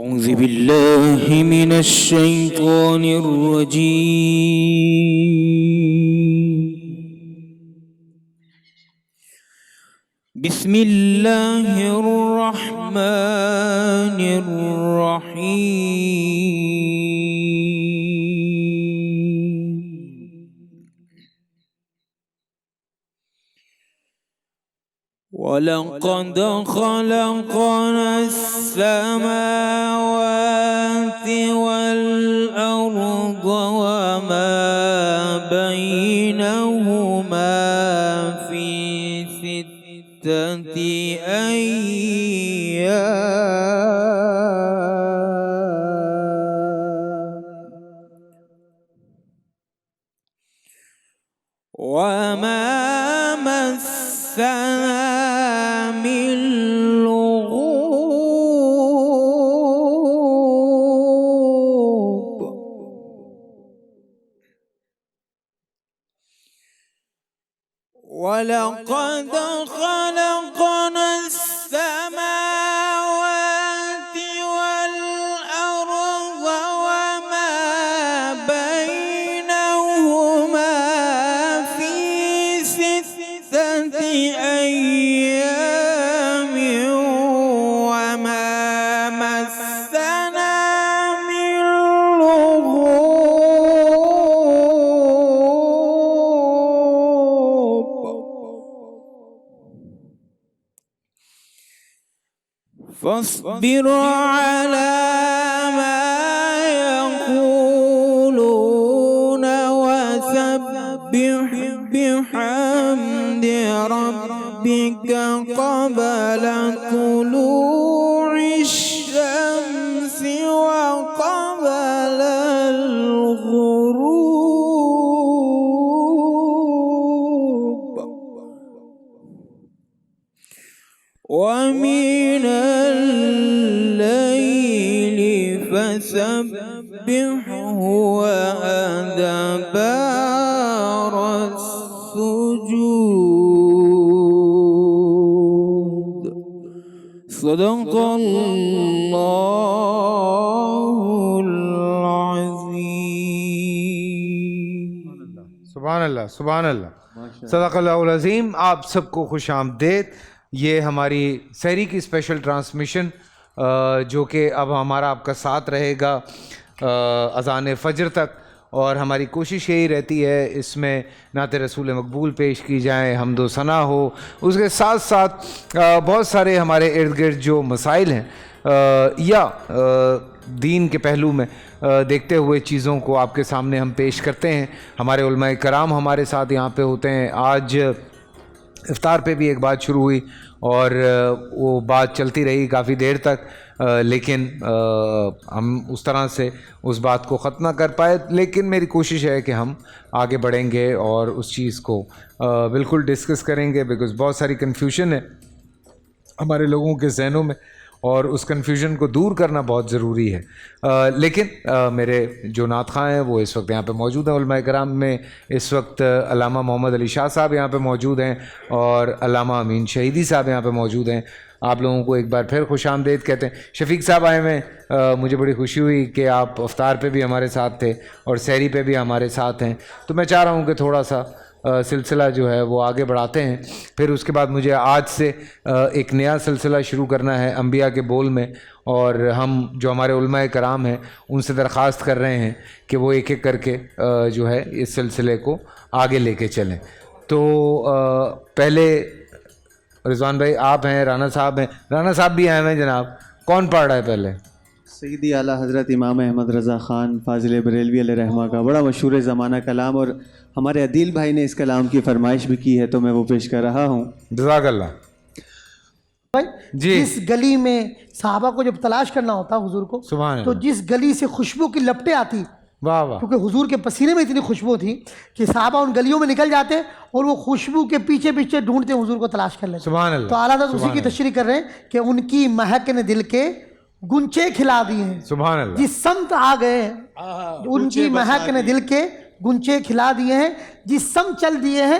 أعوذ بالله من الشيطان الرجيم. بسم الله الرحمن الرحيم. وَلَقَدْ خَلَقْنَا السَّمَاوَاتِ وَالْأَرْضَ وَمَا بَيْنَهُمَا فِي سِتَّةِ أَيَّامٍ وَمَا مَسَّنَا من لغوب. وَلَقَدْ خَلَقْنَا السَّمَاوَاتِ وَالْأَرْضَ وَمَا بَيْنَهُمَا فِي سِتَّةِ أَيَّامٍ وَمَا مَسَّنَا من لغوب. فاصبر على ما يقولون وسبح بحمد ربك قبل طلوع الشمس وقبل الغروب ومن الليل فسبحه وأدبار السجود. صدق اللہ العظیم. سبحان اللہ سبحان اللہ. صدق اللہ العظیم. آپ سب کو خوش آمدید. یہ ہماری سحری کی اسپیشل ٹرانسمیشن جو کہ اب ہمارا آپ کا ساتھ رہے گا اذان فجر تک، اور ہماری کوشش یہی رہتی ہے اس میں نعت رسول مقبول پیش کی جائیں، حمد و ثنا ہو، اس کے ساتھ ساتھ بہت سارے ہمارے ارد گرد جو مسائل ہیں یا دین کے پہلو میں دیکھتے ہوئے چیزوں کو آپ کے سامنے ہم پیش کرتے ہیں. ہمارے علماء کرام ہمارے ساتھ یہاں پہ ہوتے ہیں. آج افطار پہ بھی ایک بات شروع ہوئی اور وہ بات چلتی رہی کافی دیر تک، لیکن ہم اس طرح سے اس بات کو ختم نہ کر پائے. لیکن میری کوشش ہے کہ ہم آگے بڑھیں گے اور اس چیز کو بالکل ڈسکس کریں گے، بیکاز بہت ساری کنفیوژن ہے ہمارے لوگوں کے ذہنوں میں، اور اس کنفیوژن کو دور کرنا بہت ضروری ہے. لیکن میرے جو نعت خواں ہیں وہ اس وقت یہاں پہ موجود ہیں. علماء کرام میں اس وقت علامہ محمد علی شاہ صاحب یہاں پہ موجود ہیں اور علامہ امین شہیدی صاحب یہاں پہ موجود ہیں. آپ لوگوں کو ایک بار پھر خوش آمدید کہتے ہیں. شفیق صاحب آئے ہوئے ہیں. مجھے بڑی خوشی ہوئی کہ آپ افطار پہ بھی ہمارے ساتھ تھے اور سحری پہ بھی ہمارے ساتھ ہیں. تو میں چاہ رہا ہوں کہ تھوڑا سا سلسلہ جو ہے وہ آگے بڑھاتے ہیں. پھر اس کے بعد مجھے آج سے ایک نیا سلسلہ شروع کرنا ہے انبیاء کے بول میں، اور ہم جو ہمارے علماء کرام ہیں ان سے درخواست کر رہے ہیں کہ وہ ایک ایک کر کے جو ہے اس سلسلے کو آگے لے کے چلیں. تو پہلے رضوان بھائی آپ ہیں، رانا صاحب ہیں. رانا صاحب بھی آئے ہیں جناب. کون پڑھ رہا ہے پہلے؟ سیدی اعلیٰ حضرت امام احمد رضا خان فاضل بریلوی علیہ رحمہ کا بڑا مشہور زمانہ کلام، اور ہمارے عدیل بھائی نے اس کلام کی فرمائش بھی کی ہے تو میں وہ پیش کر رہا ہوں. جزاک اللہ. جس گلی میں صحابہ کو جب تلاش کرنا ہوتا حضور کو، تو جس گلی سے خوشبو کی لپٹیں آتی، واہ واہ، کیونکہ حضور کے پسینے میں اتنی خوشبو تھی کہ صحابہ ان گلیوں میں نکل جاتے اور وہ خوشبو کے پیچھے پیچھے ڈھونڈتے حضور کو تلاش کر لیتے. سبحان اللہ. تو اعلیٰ حضرت اسی کی تشریح کر رہے ہیں کہ ان کی مہک نے دل کے گنچے کھلا دیے ہیں. سبحان اللہ. جس سمت آ گئے ہیں ان کی مہک نے دل کے گنچے کھلا دیے ہیں، جس سمت چل دیے ہیں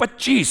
25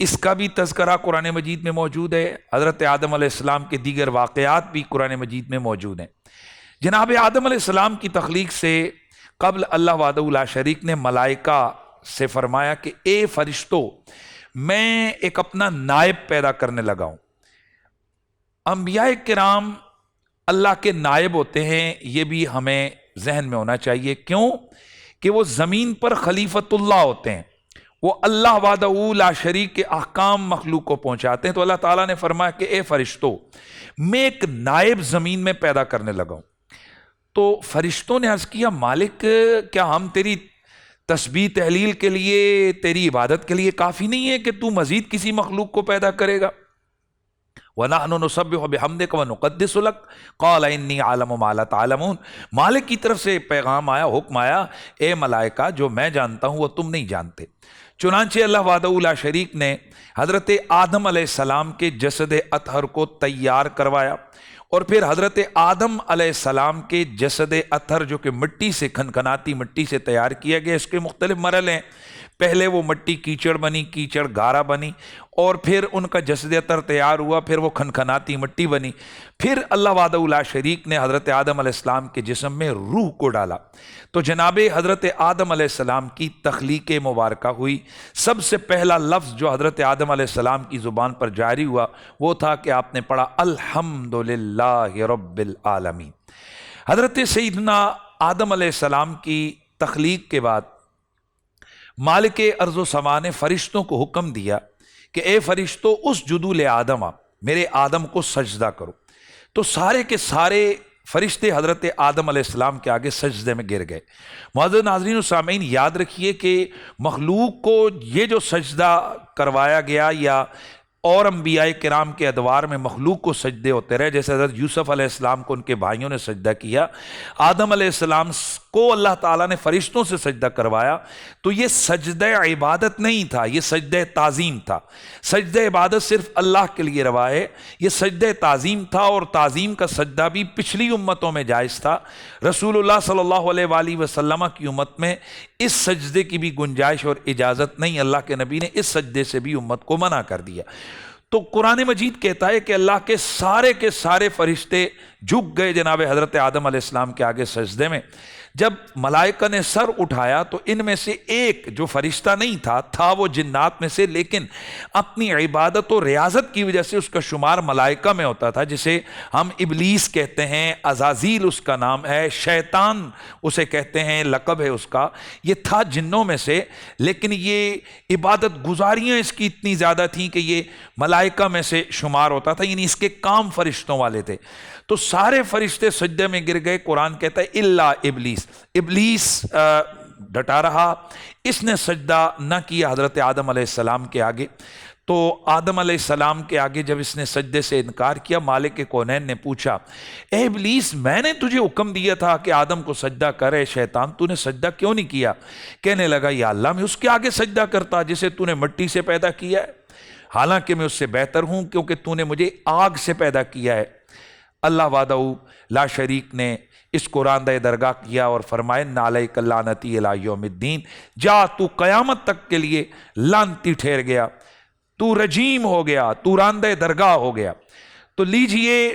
اس کا بھی تذکرہ قرآن مجید میں موجود ہے. حضرت آدم علیہ السلام کے دیگر واقعات بھی قرآن مجید میں موجود ہیں. جناب آدم علیہ السلام کی تخلیق سے قبل اللہ وحدہ لا شریک نے ملائکہ سے فرمایا کہ اے فرشتو، میں ایک اپنا نائب پیدا کرنے لگا ہوں. انبیاء کرام اللہ کے نائب ہوتے ہیں، یہ بھی ہمیں ذہن میں ہونا چاہیے. کیوں؟ کہ وہ زمین پر خلیفۃ اللہ ہوتے ہیں، وہ اللہ وحدہ لا شریک کے احکام مخلوق کو پہنچاتے ہیں. تو اللہ تعالیٰ نے فرمایا کہ اے فرشتو، میں ایک نائب زمین میں پیدا کرنے لگا ہوں. تو فرشتوں نے عرض کیا مالک، کیا ہم تیری تسبیح تحلیل کے لیے، تیری عبادت کے لیے کافی نہیں ہے کہ تو مزید کسی مخلوق کو پیدا کرے گا؟ وَنَحْنُ نُسَبِّحُ بِحَمْدِكَ وَنُقَدِّسُ لَكَ قَالَ إِنِّي أَعْلَمُ مَا لَا تَعْلَمُونَ. مالک کی طرف سے پیغام آیا، حکم آیا، اے ملائکہ، جو میں جانتا ہوں وہ تم نہیں جانتے. چنانچہ اللہ وحدہ لا شریک نے حضرت آدم علیہ السلام کے جسد اطہر کو تیار کروایا، اور پھر حضرت آدم علیہ السلام کے جسد اطہر جو کہ مٹی سے، کھنکھناتی مٹی سے تیار کیا گیا، اس کے مختلف مرحلے ہیں. پہلے وہ مٹی کیچڑ بنی، کیچڑ گارا بنی، اور پھر ان کا جسد اطہر تیار ہوا، پھر وہ کھنکھناتی مٹی بنی. پھر اللہ وحدہ لا شریک نے حضرت آدم علیہ السلام کے جسم میں روح کو ڈالا. تو جناب حضرت آدم علیہ السلام کی تخلیق مبارکہ ہوئی. سب سے پہلا لفظ جو حضرت آدم علیہ السلام کی زبان پر جاری ہوا وہ تھا کہ آپ نے پڑھا الحمدللہ رب العالمین. حضرت سیدنا آدم علیہ السلام کی تخلیق کے بعد مالک ارض و سما نے فرشتوں کو حکم دیا کہ اے فرشتو، اسجدوا لآدم، میرے آدم کو سجدہ کرو. تو سارے کے سارے فرشتے حضرت آدم علیہ السلام کے آگے سجدے میں گر گئے. معزز ناظرین و سامعین، یاد رکھیے کہ مخلوق کو یہ جو سجدہ کروایا گیا، یا اور انبیاء کرام کے ادوار میں مخلوق کو سجدے ہوتے رہے، جیسے حضرت یوسف علیہ السلام کو ان کے بھائیوں نے سجدہ کیا، آدم علیہ السلام کو اللہ تعالیٰ نے فرشتوں سے سجدہ کروایا. تو یہ سجدہ عبادت نہیں تھا، یہ سجدہ تعظیم تھا. سجدہ عبادت صرف اللہ کے لیے روا ہے، یہ سجدہ تعظیم تھا. اور تعظیم کا سجدہ بھی پچھلی امتوں میں جائز تھا. رسول اللہ صلی اللہ علیہ وآلہ وسلم کی امت میں اس سجدے کی بھی گنجائش اور اجازت نہیں. اللہ کے نبی نے اس سجدے سے بھی امت کو منع کر دیا. تو قرآن مجید کہتا ہے کہ اللہ کے سارے فرشتے جھک گئے جناب حضرت آدم علیہ السلام کے آگے سجدے میں. جب ملائکہ نے سر اٹھایا تو ان میں سے ایک جو فرشتہ نہیں تھا وہ جنات میں سے، لیکن اپنی عبادت و ریاضت کی وجہ سے اس کا شمار ملائکہ میں ہوتا تھا، جسے ہم ابلیس کہتے ہیں، عزازیل اس کا نام ہے، شیطان اسے کہتے ہیں، لقب ہے اس کا. یہ تھا جنوں میں سے، لیکن یہ عبادت گزاریاں اس کی اتنی زیادہ تھیں کہ یہ ملائکہ میں سے شمار ہوتا تھا، یعنی اس کے کام فرشتوں والے تھے. تو سارے فرشتے سجدے میں گر گئے. قرآن کہتا ہے الا ابلیس، ابلیس ڈٹا رہا، اس نے سجدہ نہ کیا حضرت آدم علیہ السلام کے آگے. تو آدم علیہ السلام کے آگے جب اس نے سجدے سے انکار کیا، مالک کونین نے پوچھا اے ابلیس، میں نے تجھے حکم دیا تھا کہ آدم کو سجدہ کرے، شیطان تو نے سجدہ کیوں نہیں کیا؟ کہنے لگا یا اللہ، میں اس کے آگے سجدہ کرتا جسے تو نے مٹی سے پیدا کیا ہے، حالانکہ میں اس سے بہتر ہوں کیونکہ تو نے مجھے آگ سے پیدا کیا ہے. اللہ وحدہ لا شریک نے اس کو راندہ درگاہ کیا اور فرمائے علیک لعنتی الی یوم الدین، جا تو قیامت تک کے لیے لعنتی ٹھہر گیا، تو رجیم ہو گیا، تو راندہ درگاہ ہو گیا. تو لیجئے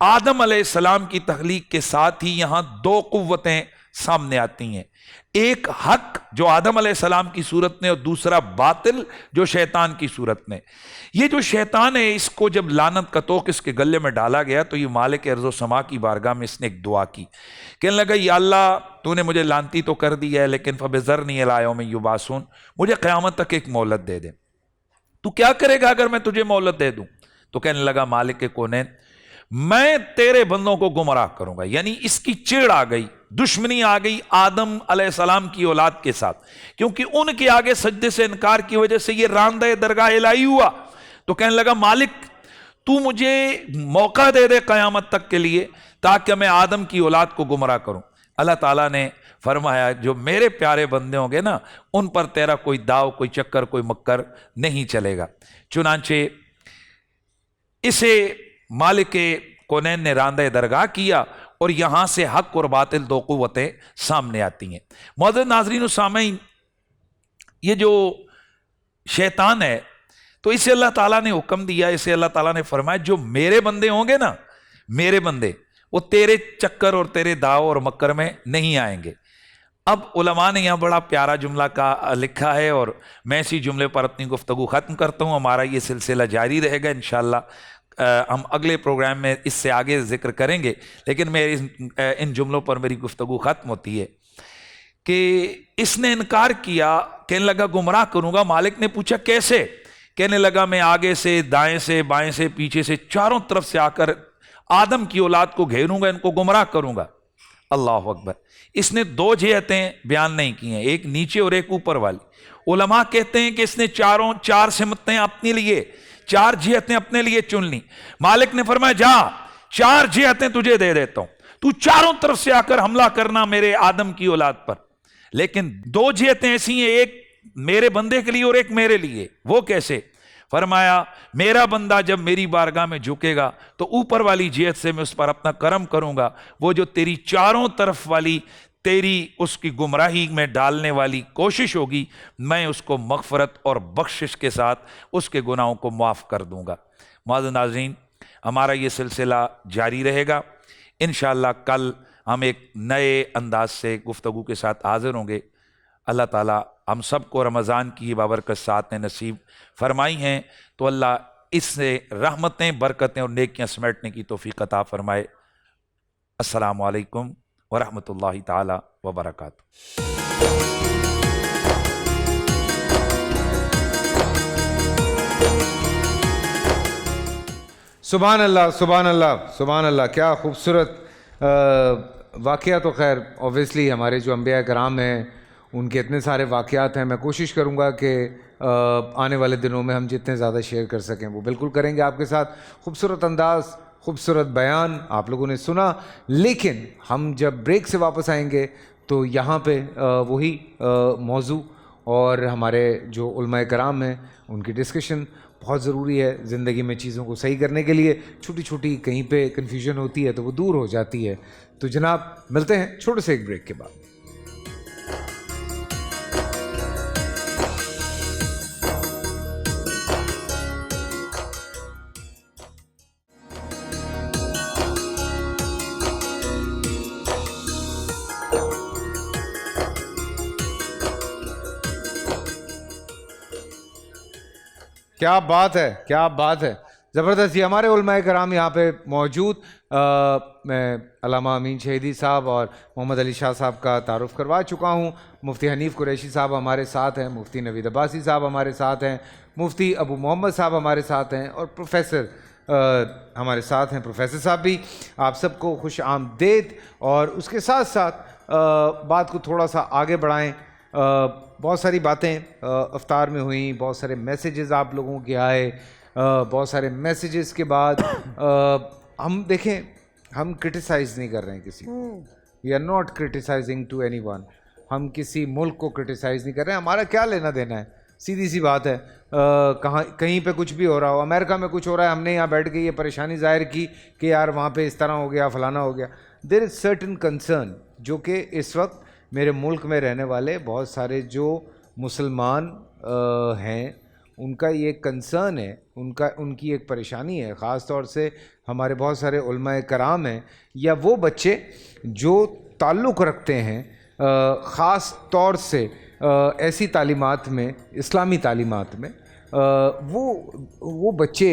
آدم علیہ السلام کی تخلیق کے ساتھ ہی یہاں دو قوتیں سامنے آتی ہیں، ایک حق جو آدم علیہ السلام کی صورت میں، اور دوسرا باطل جو شیطان کی صورت میں. یہ جو شیطان ہے، اس کو جب لعنت کا توق اس کے گلے میں ڈالا گیا تو یہ مالک ارض و سما کی بارگاہ میں اس نے ایک دعا کی. کہنے لگا یا اللہ، تو نے مجھے لعنتی تو کر دی ہے، لیکن فبذرنی الی یوم یبعثون، مجھے قیامت تک ایک مہلت دے دے. تو کیا کرے گا اگر میں تجھے مہلت دے دوں؟ تو کہنے لگا مالک کونین، میں تیرے بندوں کو گمراہ کروں گا. یعنی اس کی چڑ آ گئی، دشمنی آ گئی آدم علیہ السلام کی اولاد کے ساتھ، کیونکہ ان کے آگے سجدے سے انکار کی وجہ سے یہ راندہ درگاہ الہی ہوا. تو کہنے لگا مالک، تو مجھے موقع دے دے قیامت تک کے لیے تاکہ میں آدم کی اولاد کو گمراہ کروں. اللہ تعالیٰ نے فرمایا جو میرے پیارے بندے ہوں گے نا، ان پر تیرا کوئی داؤ، کوئی چکر، کوئی مکر نہیں چلے گا. چنانچہ اسے مالک کونین نے راندہ درگاہ کیا، اور یہاں سے حق اور باطل دو قوتیں سامنے آتی ہیں. معزز ناظرین و سامعین، یہ جو شیطان ہے تو اسے اللہ تعالیٰ نے حکم دیا, اسے اللہ تعالیٰ نے فرمایا جو میرے بندے ہوں گے نا, میرے بندے, وہ تیرے چکر اور تیرے داؤ اور مکر میں نہیں آئیں گے. اب علماء نے یہاں بڑا پیارا جملہ کا لکھا ہے اور میں اسی جملے پر اپنی گفتگو ختم کرتا ہوں. ہمارا یہ سلسلہ جاری رہے گا انشاءاللہ, ہم اگلے پروگرام میں اس سے آگے ذکر کریں گے, لیکن میں ان جملوں پر میری گفتگو ختم ہوتی ہے کہ اس نے انکار کیا, کہنے لگا گمراہ کروں گا. مالک نے پوچھا کیسے؟ کہنے لگا میں آگے سے, دائیں سے, بائیں سے, پیچھے سے, چاروں طرف سے آ کر آدم کی اولاد کو گھیروں گا, ان کو گمراہ کروں گا. اللہ اکبر. اس نے 2 جہتیں بیان نہیں کی ہیں, ایک نیچے اور ایک اوپر والی. علماء کہتے ہیں کہ اس نے 4 سمتیں اپنے لیے, 4 جہتیں اپنے لیے چن لی. مالک نے فرمایا جا 4 جہتیں تجھے دے دیتا ہوں, تو چاروں طرف سے آ کر حملہ کرنا میرے آدم کی اولاد پر. لیکن 2 جہتیں ایسی ہیں, ایک میرے بندے کے لیے اور ایک میرے لیے. وہ کیسے؟ فرمایا میرا بندہ جب میری بارگاہ میں جھکے گا تو اوپر والی جہت سے میں اس پر اپنا کرم کروں گا. وہ جو تیری چاروں طرف والی تیری اس کی گمراہی میں ڈالنے والی کوشش ہوگی, میں اس کو مغفرت اور بخشش کے ساتھ اس کے گناہوں کو معاف کر دوں گا. معزز ناظرین, ہمارا یہ سلسلہ جاری رہے گا انشاءاللہ. کل ہم ایک نئے انداز سے گفتگو کے ساتھ حاضر ہوں گے. اللہ تعالیٰ ہم سب کو رمضان کی بابرکت ساتھ نصیب فرمائی ہیں, تو اللہ اس سے رحمتیں, برکتیں اور نیکیاں سمیٹنے کی توفیق عطا فرمائے. السلام علیکم ورحمۃ اللہ تعالی وبرکاتہ. سبحان اللہ, سبحان اللہ, سبحان اللہ. کیا خوبصورت واقعہ. تو خیر اوبویسلی ہمارے جو انبیاء کرام ہیں ان کے اتنے سارے واقعات ہیں. میں کوشش کروں گا کہ آنے والے دنوں میں ہم جتنے زیادہ شیئر کر سکیں وہ بالکل کریں گے آپ کے ساتھ. خوبصورت انداز, خوبصورت بیان آپ لوگوں نے سنا. لیکن ہم جب بریک سے واپس آئیں گے تو یہاں پہ وہی موضوع اور ہمارے جو علماء کرام ہیں ان کی ڈسکشن بہت ضروری ہے زندگی میں چیزوں کو صحیح کرنے کے لیے. چھوٹی چھوٹی کہیں پہ کنفیوژن ہوتی ہے تو وہ دور ہو جاتی ہے. تو جناب ملتے ہیں چھوٹے سے ایک بریک کے بعد. کیا بات ہے, کیا بات ہے, زبردست. یہ ہمارے علماء کرام یہاں پہ موجود. میں علامہ امین شہیدی صاحب اور محمد علی شاہ صاحب کا تعارف کروا چکا ہوں. مفتی حنیف قریشی صاحب ہمارے ساتھ ہیں, مفتی نوید عباسی صاحب ہمارے ساتھ ہیں, مفتی ابو محمد صاحب ہمارے ساتھ ہیں, اور پروفیسر ہمارے ساتھ ہیں, پروفیسر صاحب بھی. آپ سب کو خوش آمدید. اور اس کے ساتھ ساتھ بات کو تھوڑا سا آگے بڑھائیں. بہت ساری باتیں افطار میں ہوئیں, بہت سارے میسیجز آپ لوگوں کے آئے. بہت سارے میسیجز کے بعد ہم دیکھیں, ہم کرٹیسائز نہیں کر رہے ہیں کسی کو. We are not criticising to anyone. ہم کسی ملک کو کرٹیسائز نہیں کر رہے ہیں. ہمارا کیا لینا دینا ہے, سیدھی سی بات ہے. کہیں پہ کچھ بھی ہو رہا ہو, امریکہ میں کچھ ہو رہا ہے, ہم نے یہاں بیٹھ کے یہ پریشانی ظاہر کی کہ یار وہاں پہ اس طرح ہو گیا, فلانا ہو گیا. دیر از سرٹن کنسرن جو کہ اس وقت میرے ملک میں رہنے والے بہت سارے جو مسلمان ہیں ان کا یہ کنسرن ہے, ان کی ایک پریشانی ہے. خاص طور سے ہمارے بہت سارے علماء کرام ہیں یا وہ بچے جو تعلق رکھتے ہیں خاص طور سے ایسی تعلیمات میں, اسلامی تعلیمات میں, وہ بچے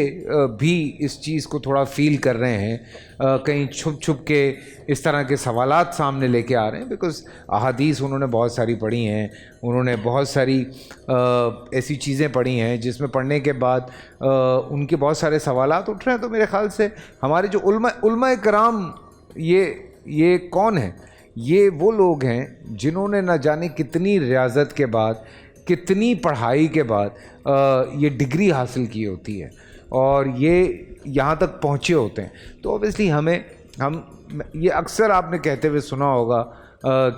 بھی اس چیز کو تھوڑا فیل کر رہے ہیں. کہیں چھپ چھپ کے اس طرح کے سوالات سامنے لے کے آ رہے ہیں, بیکاز احادیث انہوں نے بہت ساری پڑھی ہیں, انہوں نے بہت ساری ایسی چیزیں پڑھی ہیں جس میں پڑھنے کے بعد ان کے بہت سارے سوالات اٹھ رہے ہیں. تو میرے خیال سے ہمارے جو علماء کرام یہ کون ہیں؟ یہ وہ لوگ ہیں جنہوں نے نہ جانے کتنی ریاضت کے بعد, کتنی پڑھائی کے بعد یہ ڈگری حاصل کی ہوتی ہے اور یہ یہاں تک پہنچے ہوتے ہیں. تو اوبیسلی ہم یہ اکثر آپ نے کہتے ہوئے سنا ہوگا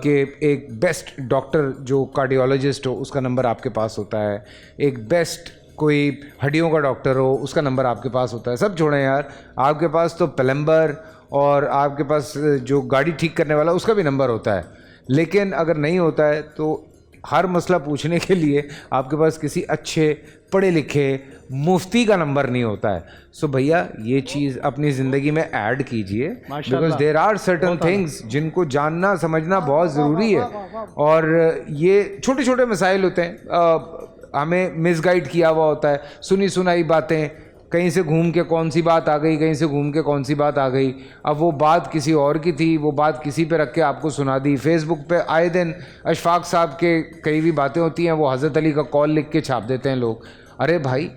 کہ ایک بیسٹ ڈاکٹر جو کارڈیولوجسٹ ہو اس کا نمبر آپ کے پاس ہوتا ہے, ایک بیسٹ کوئی ہڈیوں کا ڈاکٹر ہو اس کا نمبر آپ کے پاس ہوتا ہے. سب چھوڑیں یار, آپ کے پاس تو پلمبر اور آپ کے پاس جو گاڑی ٹھیک کرنے والا اس کا بھی نمبر ہوتا ہے. لیکن اگر نہیں ہوتا ہے تو ہر مسئلہ پوچھنے کے لیے آپ کے پاس کسی اچھے پڑھے لکھے مفتی کا نمبر نہیں ہوتا ہے. سو بھیا یہ چیز اپنی زندگی میں ایڈ کیجئے, because there are certain things جن کو جاننا سمجھنا بہت ضروری ہے. اور یہ چھوٹے چھوٹے مسائل ہوتے ہیں, ہمیں مس گائیڈ کیا ہوا ہوتا ہے, سنی سنائی باتیں, کہیں سے گھوم کے کون سی بات آ گئی, کہیں سے گھوم کے کون سی بات آ گئی, اب وہ بات کسی اور کی تھی, وہ بات کسی پہ رکھ کے آپ کو سنا دی. فیس بک پہ آئے دن اشفاق صاحب کے کئی بھی باتیں ہوتی ہیں, وہ حضرت علی کا قول لکھ کے چھاپ دیتے ہیں لوگ. ارے بھائی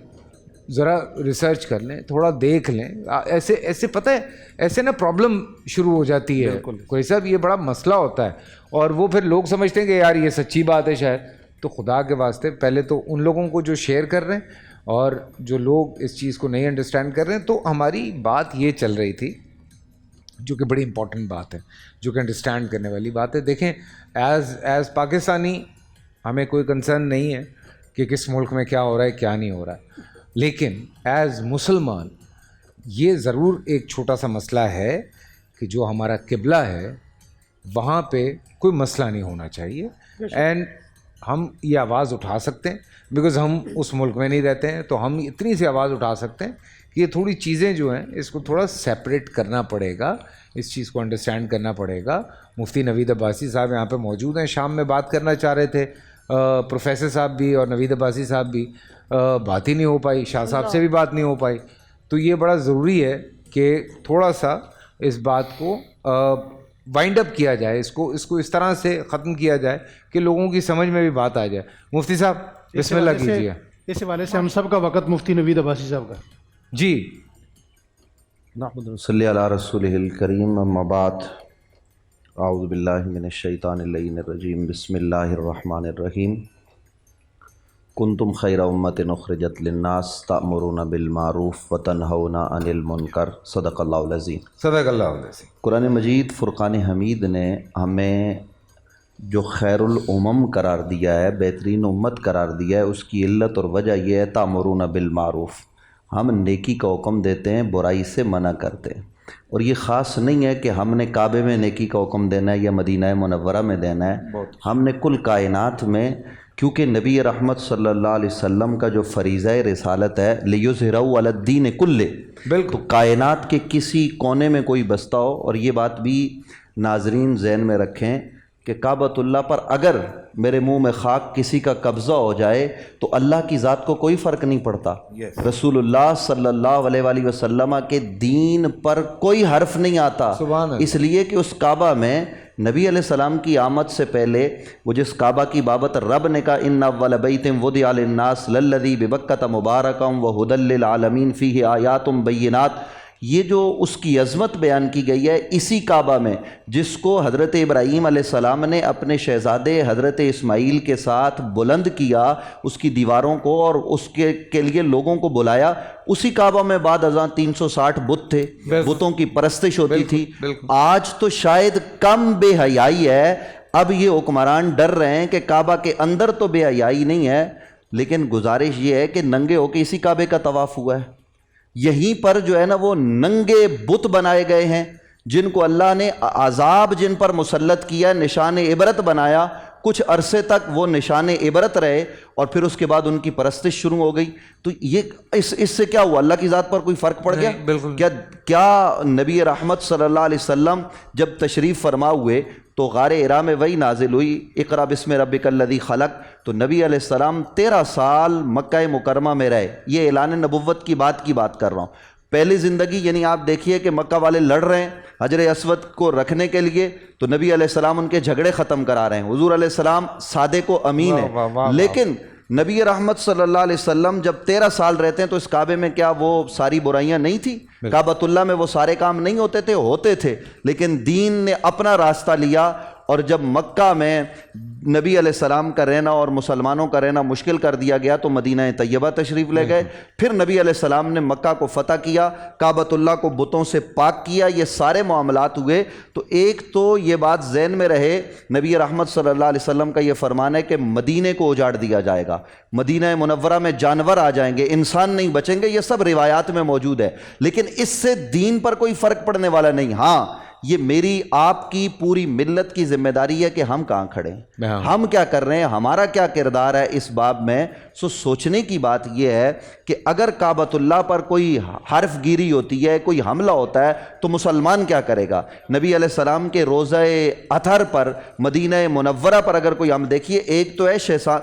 ذرا ریسرچ کر لیں, تھوڑا دیکھ لیں. ایسے پتہ ہے ایسے نا پرابلم شروع ہو جاتی ہے, کوئی صاحب یہ بڑا مسئلہ ہوتا ہے, اور وہ پھر لوگ سمجھتے ہیں کہ یار یہ سچی بات ہے شاید. تو خدا کے واسطے پہلے تو ان لوگوں کو جو شیئر کر رہے ہیں, اور جو لوگ اس چیز کو نہیں انڈرسٹینڈ کر رہے ہیں, تو ہماری بات یہ چل رہی تھی جو کہ بڑی امپورٹنٹ بات ہے, جو کہ انڈرسٹینڈ کرنے والی بات ہے. دیکھیں ایز پاکستانی ہمیں کوئی کنسرن نہیں ہے کہ کس ملک میں کیا ہو رہا ہے کیا نہیں ہو رہا ہے, لیکن ایز مسلمان یہ ضرور ایک چھوٹا سا مسئلہ ہے کہ جو ہمارا قبلہ ہے وہاں پہ کوئی مسئلہ نہیں ہونا چاہیے. اینڈ ہم یہ آواز اٹھا سکتے ہیں بیکاز ہم اس ملک میں نہیں رہتے ہیں, تو ہم اتنی سی آواز اٹھا سکتے ہیں کہ یہ تھوڑی چیزیں جو ہیں اس کو تھوڑا سیپریٹ کرنا پڑے گا, اس چیز کو انڈرسٹینڈ کرنا پڑے گا. مفتی نوید عباسی صاحب یہاں پہ موجود ہیں, شام میں بات کرنا چاہ رہے تھے, پروفیسر صاحب بھی اور نوید عباسی صاحب بھی, بات ہی نہیں ہو پائی, شاہ صاحب سے بھی بات نہیں ہو پائی. تو یہ بڑا ضروری ہے کہ تھوڑا سا اس بات کو وائنڈ اپ کیا جائے, اس کو اس طرح سے ختم کیا جائے کہ لوگوں کی سمجھ میں بھی بات آ جائے. مفتی صاحب بسم اللہ کیجیے. اس حوالے سے ہم سب کا وقت مفتی نوید عباسی صاحب کا. جی نحمد صلی علی رسولہ الکریم, اما بعد, اعوذ باللہ من الشیطان اللعین الرجیم, بسم اللہ الرحمن الرحیم. کنتم خیر امت اخرجت للناس تأمرون بالمعروف وتنہون عن المنکر. صدق اللہ العظیم. صدق اللہ العظیم. قرآن مجید فرقان حمید نے ہمیں جو خیر الامم قرار دیا ہے, بہترین امت قرار دیا ہے, اس کی علت اور وجہ یہ ہے تأمرون بالمعروف. ہم نیکی کا حکم دیتے ہیں, برائی سے منع کرتے ہیں. اور یہ خاص نہیں ہے کہ ہم نے کعبے میں نیکی کا حکم دینا ہے یا مدینہ منورہ میں دینا ہے, ہم نے کل کائنات میں, کیونکہ نبی رحمت صلی اللہ علیہ وسلم کا جو فریضہ رسالت ہے لیظہرہ علی الدین کلہ, بالکل, تو کائنات کے کسی کونے میں کوئی بستا ہو. اور یہ بات بھی ناظرین ذہن میں رکھیں کہ کعبۃ اللہ پر اگر میرے منہ میں خاک کسی کا قبضہ ہو جائے تو اللہ کی ذات کو کوئی فرق نہیں پڑتا. رسول اللہ صلی اللہ علیہ وآلہ وسلم کے دین پر کوئی حرف نہیں آتا, اس لیے کہ اس کعبہ میں نبی علیہ السلام کی آمد سے پہلے وہ جس کعبہ کی بابت رب نے کہا ان اول بیت وضع للناس للذی ببکۃ مبارکا وہدی للعالمین فیہ آیات بینات, یہ جو اس کی عظمت بیان کی گئی ہے اسی کعبہ میں جس کو حضرت ابراہیم علیہ السلام نے اپنے شہزادے حضرت اسماعیل کے ساتھ بلند کیا, اس کی دیواروں کو, اور اس کے لیے لوگوں کو بلایا. اسی کعبہ میں بعد ازاں 360 بت تھے, بتوں کی پرستش ہوتی تھی. آج تو شاید کم بے حیائی ہے. اب یہ حکمران ڈر رہے ہیں کہ کعبہ کے اندر تو بے حیائی نہیں ہے, لیکن گزارش یہ ہے کہ ننگے ہو کے اسی کعبے کا طواف ہوا ہے. یہیں پر جو ہے نا وہ ننگے بت بنائے گئے ہیں جن کو اللہ نے عذاب جن پر مسلط کیا, نشان عبرت بنایا. کچھ عرصے تک وہ نشان عبرت رہے اور پھر اس کے بعد ان کی پرستش شروع ہو گئی. تو یہ اس سے کیا ہوا, اللہ کی ذات پر کوئی فرق پڑ گیا؟ کیا نبی رحمت صلی اللہ علیہ وسلم جب تشریف فرما ہوئے تو غار حرا میں وہی نازل ہوئی, اقرا بسم ربک الذی خلق. تو نبی علیہ السلام 13 سال مکہ مکرمہ میں رہے. یہ اعلان نبوت کی بات کر رہا ہوں. پہلی زندگی یعنی آپ دیکھیے کہ مکہ والے لڑ رہے ہیں حجر اسود کو رکھنے کے لیے, تو نبی علیہ السلام ان کے جھگڑے ختم کرا رہے ہیں. حضور علیہ السلام صادق و امین ہے. لیکن نبی رحمت صلی اللہ علیہ وسلم جب 13 سال رہتے ہیں تو اس کعبے میں کیا وہ ساری برائیاں نہیں تھی؟ کعبۃ اللہ میں وہ سارے کام نہیں ہوتے تھے, لیکن دین نے اپنا راستہ لیا. اور جب مکہ میں نبی علیہ السلام کا رہنا اور مسلمانوں کا رہنا مشکل کر دیا گیا تو مدینہ طیبہ تشریف لے گئے. پھر نبی علیہ السلام نے مکہ کو فتح کیا, کعبۃ اللہ کو بتوں سے پاک کیا. یہ سارے معاملات ہوئے. تو ایک تو یہ بات ذہن میں رہے, نبی رحمت صلی اللہ علیہ وسلم کا یہ فرمان ہے کہ مدینے کو اجاڑ دیا جائے گا, مدینہ منورہ میں جانور آ جائیں گے, انسان نہیں بچیں گے. یہ سب روایات میں موجود ہے, لیکن اس سے دین پر کوئی فرق پڑنے والا نہیں. ہاں یہ میری آپ کی پوری ملت کی ذمہ داری ہے کہ ہم کہاں کھڑے ہیں، ہم کیا کر رہے ہیں، ہمارا کیا کردار ہے اس باب میں۔ سوچنے کی بات یہ ہے کہ اگر کعبۃ اللہ پر کوئی حرف گیری ہوتی ہے، کوئی حملہ ہوتا ہے، تو مسلمان کیا کرے گا؟ نبی علیہ السلام کے روضہ اطہر پر، مدینہ منورہ پر اگر کوئی ہم دیکھیے، ایک تو ہے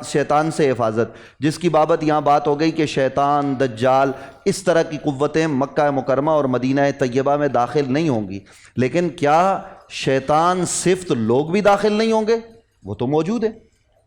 شیطان سے حفاظت، جس کی بابت یہاں بات ہو گئی کہ شیطان، دجال، اس طرح کی قوتیں مکہ مکرمہ اور مدینہ طیبہ میں داخل نہیں ہوں گی۔ لیکن کیا شیطان صفت لوگ بھی داخل نہیں ہوں گے؟ وہ تو موجود ہے،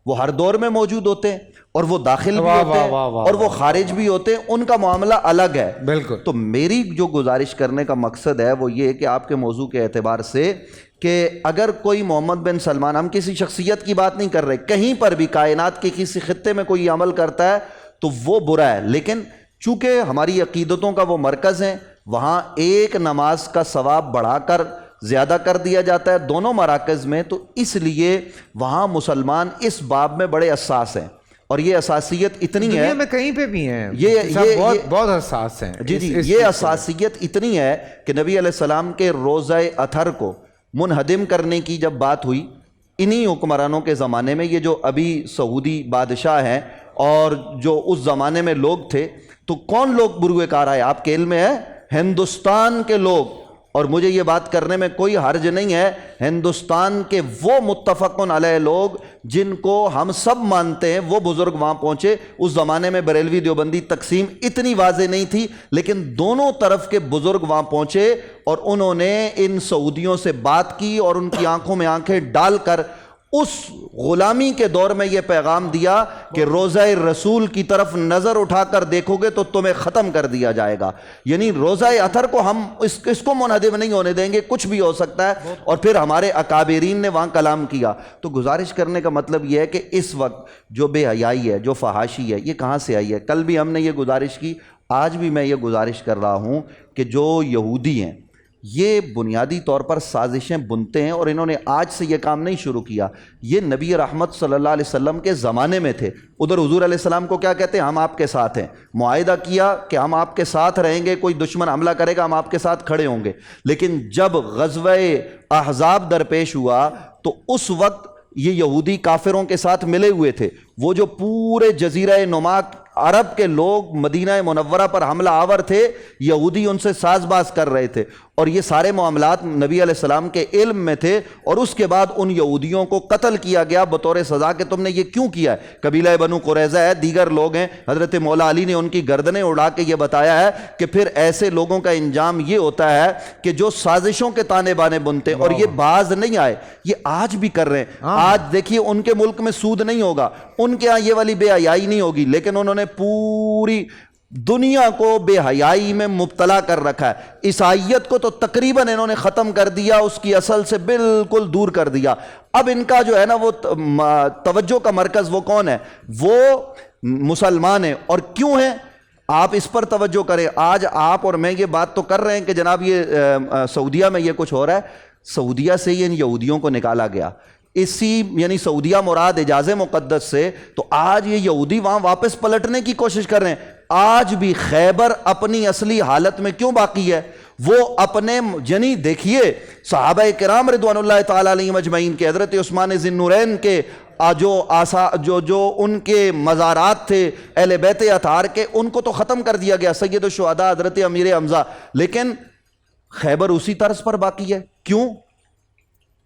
وہ ہر دور میں موجود ہوتے ہیں، اور وہ داخل بھی ہوتے ہیں اور وہ خارج بھی ہوتے ہیں، ان کا معاملہ الگ ہے۔ بالکل۔ تو میری جو گزارش کرنے کا مقصد ہے وہ یہ کہ آپ کے موضوع کے اعتبار سے کہ اگر کوئی محمد بن سلمان، ہم کسی شخصیت کی بات نہیں کر رہے، کہیں پر بھی کائنات کے کسی خطے میں کوئی عمل کرتا ہے تو وہ برا ہے، لیکن چونکہ ہماری عقیدتوں کا وہ مرکز ہیں، وہاں ایک نماز کا ثواب بڑھا کر زیادہ کر دیا جاتا ہے دونوں مراکز میں، تو اس لیے وہاں مسلمان اس باب میں بڑے حساس ہیں، اور یہ حساسیت اتنی ہے، دنیا میں کہیں پہ بھی ہیں، یہ بہت حساس ہیں۔ جی یہ حساسیت اتنی ہے کہ نبی علیہ السلام کے روضہ اطہر کو منہدم کرنے کی جب بات ہوئی، انہی حکمرانوں کے زمانے میں، یہ جو ابھی سعودی بادشاہ ہیں اور جو اس زمانے میں لوگ تھے، تو کون لوگ بروئے کار آئے آپ کے علم میں ہے؟ ہندوستان کے لوگ، اور مجھے یہ بات کرنے میں کوئی حرج نہیں ہے، ہندوستان کے وہ متفقن علیہ لوگ جن کو ہم سب مانتے ہیں، وہ بزرگ وہاں پہنچے۔ اس زمانے میں بریلوی دیوبندی تقسیم اتنی واضح نہیں تھی، لیکن دونوں طرف کے بزرگ وہاں پہنچے اور انہوں نے ان سعودیوں سے بات کی اور ان کی آنکھوں میں آنکھیں ڈال کر اس غلامی کے دور میں یہ پیغام دیا کہ روضہ رسول کی طرف نظر اٹھا کر دیکھو گے تو تمہیں ختم کر دیا جائے گا۔ یعنی روضہ اطہر کو ہم اس کو منہدم نہیں ہونے دیں گے، کچھ بھی ہو سکتا ہے۔ اور پھر ہمارے اکابرین نے وہاں کلام کیا۔ تو گزارش کرنے کا مطلب یہ ہے کہ اس وقت جو بے حیائی ہے، جو فحاشی ہے، یہ کہاں سے آئی ہے؟ کل بھی ہم نے یہ گزارش کی، آج بھی میں یہ گزارش کر رہا ہوں کہ جو یہودی ہیں یہ بنیادی طور پر سازشیں بنتے ہیں، اور انہوں نے آج سے یہ کام نہیں شروع کیا، یہ نبی رحمت صلی اللہ علیہ وسلم کے زمانے میں تھے۔ ادھر حضور علیہ السلام کو کیا کہتے ہیں؟ ہم آپ کے ساتھ ہیں، معاہدہ کیا کہ ہم آپ کے ساتھ رہیں گے، کوئی دشمن حملہ کرے گا ہم آپ کے ساتھ کھڑے ہوں گے۔ لیکن جب غزوہ احزاب درپیش ہوا تو اس وقت یہ یہودی کافروں کے ساتھ ملے ہوئے تھے، وہ جو پورے جزیرہ نما عرب کے لوگ مدینہ منورہ پر حملہ آور تھے، یہودی ان سے ساز باز کر رہے تھے، اور یہ سارے معاملات نبی علیہ السلام کے علم میں تھے۔ اور اس کے بعد ان یہودیوں کو قتل کیا گیا بطور سزا کہ تم نے یہ کیوں کیا ہے۔ قبیلہ بنو قریظہ ہے، دیگر لوگ ہیں، حضرت مولا علی نے ان کی گردنیں اڑا کے یہ بتایا ہے کہ پھر ایسے لوگوں کا انجام یہ ہوتا ہے کہ جو سازشوں کے تانے بانے بنتے ہیں، اور یہ باز نہیں آئے، یہ آج بھی کر رہے ہیں۔ آج دیکھیے ان کے ملک میں سود نہیں ہوگا، ان کے ہاں یہ والی بے حیائی نہیں ہوگی، لیکن انہوں نے پوری دنیا کو بے حیائی میں مبتلا کر رکھا ہے۔ عیسائیت کو تو تقریباً انہوں نے ختم کر دیا، اس کی اصل سے بالکل دور کر دیا۔ اب ان کا جو ہے نا وہ توجہ کا مرکز وہ کون ہے؟ وہ مسلمان ہیں۔ اور کیوں ہیں؟ آپ اس پر توجہ کریں۔ آج آپ اور میں یہ بات تو کر رہے ہیں کہ جناب یہ سعودیہ میں یہ کچھ ہو رہا ہے، سعودیہ سے ہی ان یہودیوں کو نکالا گیا، یعنی سعودیہ مراد حجاز مقدس سے، تو آج یہ یہودی وہاں واپس پلٹنے کی کوشش کر رہے ہیں۔ آج بھی خیبر اپنی اصلی حالت میں کیوں باقی ہے؟ وہ اپنے یعنی دیکھیے صحابہ کرام رضوان اللہ تعالی علیہم اجمعین کے، حضرت عثمان ذی النورین کے جو ان کے مزارات تھے اہل بیت اطہار کے، ان کو تو ختم کر دیا گیا، سید الشہداء حضرت امیر حمزہ، لیکن خیبر اسی طرز پر باقی ہے۔ کیوں؟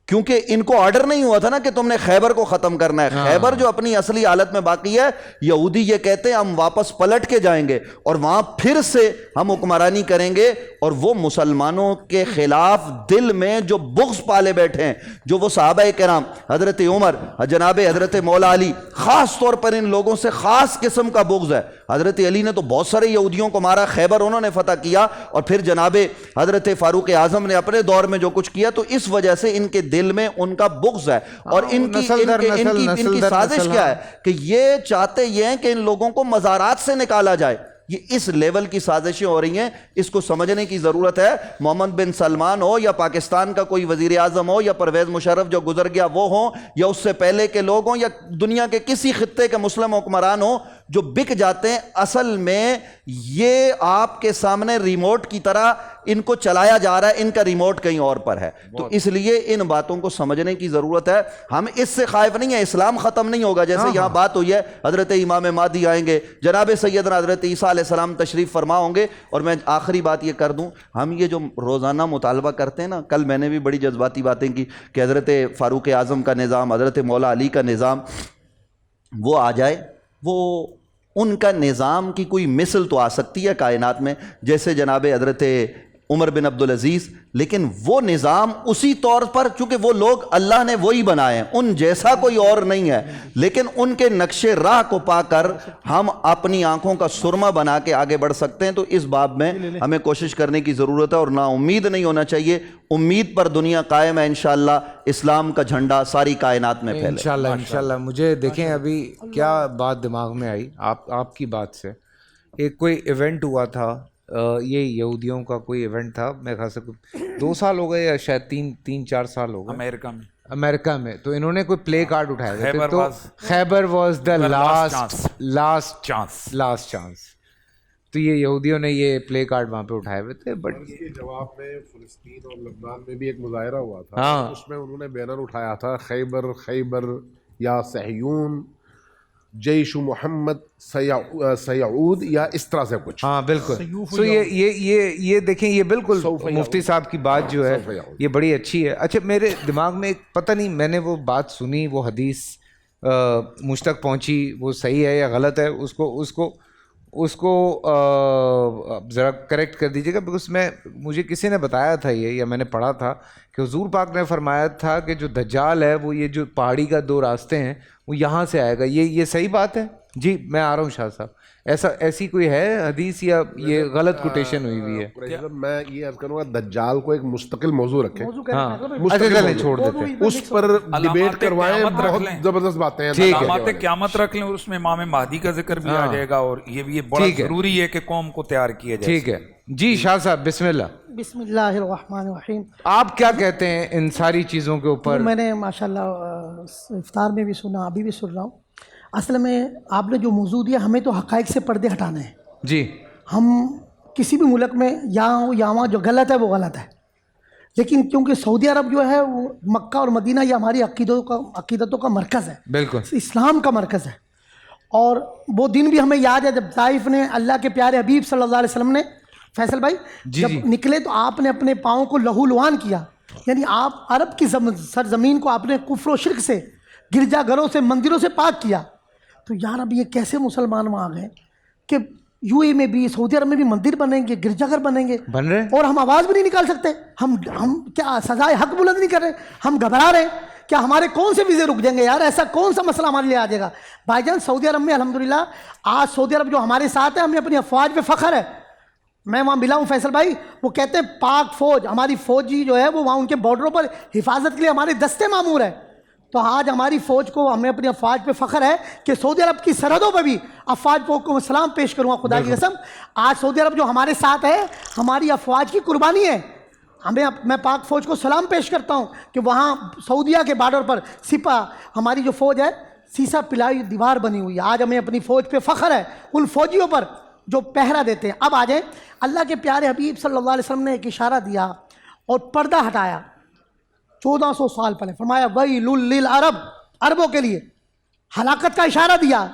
کیونکہ ان کو آرڈر نہیں ہوا تھا نا کہ تم نے خیبر کو ختم کرنا ہے۔ خیبر جو اپنی اصلی حالت میں باقی ہے، یہودی یہ کہتے ہیں ہم واپس پلٹ کے جائیں گے اور وہاں پھر سے ہم حکمرانی کریں گے، اور وہ مسلمانوں کے خلاف دل میں جو بغض پالے بیٹھے ہیں، جو وہ صحابہ کرام، حضرت عمر، جناب حضرت مولا علی، خاص طور پر ان لوگوں سے خاص قسم کا بغض ہے۔ حضرت علی نے تو بہت سارے یہودیوں کو مارا، خیبر انہوں نے فتح کیا، اور پھر جناب حضرت فاروق اعظم نے اپنے دور میں جو کچھ کیا، تو اس وجہ سے ان کے دل میں ان کا بغض ہے۔ اور ان کی سازش کیا ہے کہ یہ چاہتے یہ ہیں کہ ان لوگوں کو مزارات سے نکالا جائے۔ یہ اس لیول کی سازشیں ہو رہی ہیں، اس کو سمجھنے کی ضرورت ہے۔ محمد بن سلمان ہو یا پاکستان کا کوئی وزیر اعظم ہو یا پرویز مشرف جو گزر گیا وہ ہوں، یا اس سے پہلے کے لوگ ہوں، یا دنیا کے کسی خطے کے مسلم حکمران ہوں، جو بک جاتے ہیں اصل میں یہ آپ کے سامنے ریموٹ کی طرح ان کو چلایا جا رہا ہے، ان کا ریموٹ کہیں اور پر ہے. تو اس لیے ان باتوں کو سمجھنے کی ضرورت ہے. ہم اس سے خائف نہیں ہیں، اسلام ختم نہیں ہوگا. جیسے یہاں بات ہوئی ہے حضرت امام مہدی آئیں گے، جناب سیدنا حضرت عیسیٰ علیہ السلام تشریف فرما ہوں گے. اور میں آخری بات یہ کر دوں، ہم یہ جو روزانہ مطالبہ کرتے ہیں نا، کل میں نے بھی بڑی جذباتی باتیں کی کہ حضرت فاروق اعظم کا نظام، حضرت مولا علی کا نظام وہ آ جائے. وہ ان کا نظام کی کوئی مثل تو آ سکتی ہے کائنات میں، جیسے جناب حضرت عمر بن عبدالعزیز، لیکن وہ نظام اسی طور پر، چونکہ وہ لوگ اللہ نے وہی بنائے ہیں، ان جیسا کوئی اور نہیں ہے، لیکن ان کے نقش راہ کو پا کر ہم اپنی آنکھوں کا سرما بنا کے آگے بڑھ سکتے ہیں. تو اس باب میں ہمیں کوشش کرنے کی ضرورت ہے اور نا امید نہیں ہونا چاہیے. امید پر دنیا قائم ہے. انشاءاللہ اسلام کا جھنڈا ساری کائنات میں پھیلے. انشاءاللہ. مجھے دیکھیں ابھی کیا بات دماغ میں آئی آپ کی بات سے. ایک کوئی ایونٹ ہوا تھا، یہ یہودیوں کا کوئی ایونٹ تھا، میرے خیال سے 2 سال ہو گئے یا شاید 3-4 سال ہو گئے امریکہ میں. تو انہوں نے کوئی پلے کارڈ اٹھائے تھے، تو خیبر واز دا لاسٹ چانس. تو یہ یہودیوں نے یہ پلے کارڈ وہاں پہ اٹھائے ہوئے تھے. بٹ اس کے جواب میں فلسطین اور لبنان میں بھی ایک مظاہرہ ہوا تھا، اس میں انہوں نے بینر اٹھایا تھا خیبر یا صہیون جیش محمد سیعود یا اس طرح سے کچھ. ہاں بالکل. سو یہ دیکھیں، یہ بالکل مفتی صاحب کی بات جو ہے یہ بڑی اچھی ہے. اچھا میرے دماغ میں پتہ نہیں، میں نے وہ بات سنی، وہ حدیث مجھ تک پہنچی، وہ صحیح ہے یا غلط ہے، اس کو ذرا کریکٹ کر دیجیے گا. بکاز مجھے کسی نے بتایا تھا یہ، یا میں نے پڑھا تھا کہ حضور پاک نے فرمایا تھا کہ جو دجال ہے وہ یہ جو پہاڑی کا 2 راستے ہیں وہ یہاں سے آئے گا. یہ صحیح بات ہے؟ جی میں آ رہا ہوں شاہ صاحب. ایسی کوئی ہے حدیث یا یہ غلط کوٹیشن ہوئی ہوئی ہے؟ میں یہ عرض کروں گا دجال کو ایک مستقل موضوع رکھیں، چھوڑ دیتے ہیں، اس پر ڈیبیٹ کروائیں. بہت زبردست باتیں ہیں. علامات قیامت رکھ لیں اور اس میں امام مہدی کا ذکر بھی آ جائے گا، اور یہ بھی بڑا ضروری ہے کہ قوم کو تیار کیا جائے. ٹھیک ہے جی شاہ صاحب بسم اللہ. بسم اللہ الرحمن الرحیم. آپ کیا کہتے ہیں ان ساری چیزوں کے اوپر؟ میں نے ماشاءاللہ افطار میں بھی سنا، ابھی بھی سن رہا ہوں. اصل میں آپ نے جو موضوع دیا، ہمیں تو حقائق سے پردے ہٹانا ہے. جی ہم کسی بھی ملک میں یہاں وہاں جو غلط ہے وہ غلط ہے، لیکن کیونکہ سعودی عرب جو ہے وہ مکہ اور مدینہ یہ ہماری عقیدتوں کا مرکز ہے، بالکل اسلام کا مرکز ہے. اور وہ دن بھی ہمیں یاد ہے جب طائف نے اللہ کے پیارے حبیب صلی اللہ علیہ وسلم نے، فیصل بھائی جب نکلے تو آپ نے اپنے پاؤں کو لہو لوان کیا. یعنی آپ عرب کی سرزمین کو آپ نے کفر و شرک سے، گرجا گھروں سے، مندروں سے پاک کیا. تو یار اب یہ کیسے مسلمان وہاں آ گئے کہ یو اے میں بھی، سعودی عرب میں بھی مندر بنیں گے، گرجا گھر بنیں گے، بن رہے، اور ہم آواز بھی نہیں نکال سکتے. ہم کیا سزائے حق بلند نہیں کر رہے؟ ہم گھبرا رہے ہیں کیا ہمارے کون سے ویزے رک جائیں گے؟ یار ایسا کون سا مسئلہ ہمارے لیے آ جائے گا؟ بھائی جان سعودی عرب میں الحمدللہ آج سعودی عرب جو ہمارے ساتھ ہے، ہمیں اپنی افواج پہ فخر ہے. میں وہاں ملا ہوں فیصل بھائی، وہ کہتے ہیں پاک فوج، ہماری فوجی جو ہے وہ وہاں ان کے بارڈروں پر حفاظت کے لیے ہمارے دستے معمور ہیں. تو آج ہماری فوج کو، ہمیں اپنی افواج پہ فخر ہے کہ سعودی عرب کی سرحدوں پہ بھی افواج کو سلام پیش کروں گا خدا کی قسم. آج سعودی عرب جو ہمارے ساتھ ہے، ہماری افواج کی قربانی ہے. میں پاک فوج کو سلام پیش کرتا ہوں کہ وہاں سعودیہ کے بارڈر پر سپاہ ہماری جو فوج ہے سیسا پلائی دیوار بنی ہوئی ہے. آج ہمیں اپنی فوج پہ فخر ہے، ان فوجیوں پر جو پہرا دیتے ہیں. اب آ جائیں، اللہ کے پیارے حبیب صلی اللہ علیہ وسلم نے ایک اشارہ دیا اور پردہ ہٹایا 1400 سال پہلے. فرمایا ویل للعرب، عربوں کے لیے ہلاکت کا اشارہ دیا.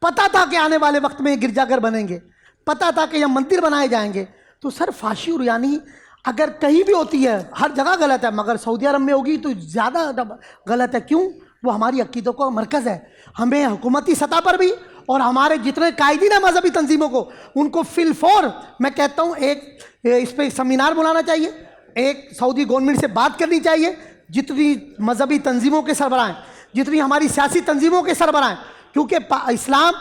پتہ تھا کہ آنے والے وقت میں گرجا گھر بنیں گے، پتہ تھا کہ یہاں مندر بنائے جائیں گے. تو سر فاشی اور یعنی اگر کہیں بھی ہوتی ہے، ہر جگہ غلط ہے، مگر سعودی عرب میں ہوگی تو زیادہ غلط ہے. کیوں؟ وہ ہماری عقیدوں کا مرکز ہے. ہمیں حکومتی سطح پر بھی اور ہمارے جتنے قائدین ہیں مذہبی تنظیموں کو، ان کو فی الفور میں کہتا ہوں ایک اس پہ سیمینار بلانا چاہیے، ایک سعودی گورنمنٹ سے بات کرنی چاہیے. جتنی مذہبی تنظیموں کے سربراہ ہیں، جتنی ہماری سیاسی تنظیموں کے سربراہ ہیں، کیونکہ اسلام،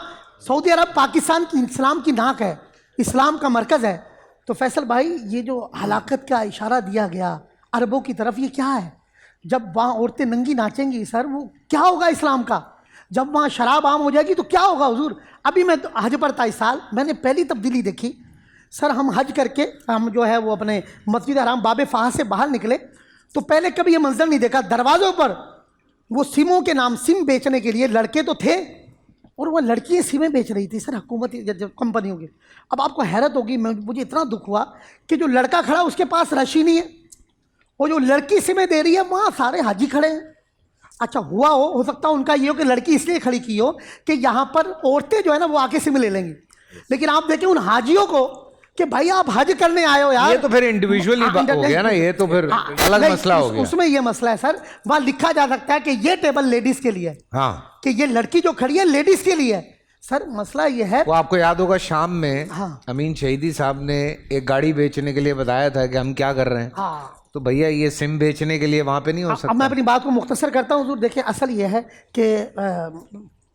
سعودی عرب پاکستان کی اسلام کی ناک ہے، اسلام کا مرکز ہے. تو فیصل بھائی یہ جو ہلاکت کا اشارہ دیا گیا عربوں کی طرف، یہ کیا ہے؟ جب وہاں عورتیں ننگی ناچیں گی سر، وہ کیا ہوگا اسلام کا؟ جب وہاں شراب عام ہو جائے گی تو کیا ہوگا حضور؟ ابھی میں حج پر تھا اس سال، میں نے پہلی تبدیلی دیکھی سر. ہم حج کر کے ہم جو ہے وہ اپنے مسجد حرام باب فہد سے باہر نکلے تو پہلے کبھی یہ منظر نہیں دیکھا. دروازوں پر وہ سموں کے نام، سم بیچنے کے لیے لڑکے تو تھے اور وہ لڑکیاں سمیں بیچ رہی تھی سر حکومتی کمپنیوں کی. اب آپ کو حیرت ہوگی, مجھے اتنا دکھ ہوا کہ جو لڑکا کھڑا اس کے پاس رشی نہیں ہے, اور جو لڑکی سمیں دے رہی ہے وہاں سارے حاجی کھڑے ہیں. اچھا ہو سکتا ہے ان کا یہ ہو کہ لڑکی اس لیے کھڑی کی ہو کہ یہاں پر عورتیں جو ہے نا وہ آ کے سمیں لے لیں گی, لیکن آپ دیکھیں ان حاجیوں کو کہ بھائی آپ حج کرنے آئے ہو یار. یہ تو پھر انڈیویجول ہو گیا نا, یہ تو پھر الگ مسئلہ ہو گیا. اس میں یہ مسئلہ ہے سر, وہاں لکھا جا سکتا ہے کہ یہ ٹیبل لیڈیز کے لیے ہے, ہاں کہ یہ لڑکی جو کھڑی ہے لیڈیز کے لیے ہے. سر مسئلہ یہ ہے, وہ آپ کو یاد ہوگا شام میں امین شہیدی صاحب نے ایک گاڑی بیچنے کے لیے بتایا تھا کہ ہم کیا کر رہے ہیں, تو بھیا یہ سم بیچنے کے لیے وہاں پہ نہیں ہو سکتا. اب میں اپنی بات کو مختصر کرتا ہوں حضور. دیکھیں اصل یہ ہے کہ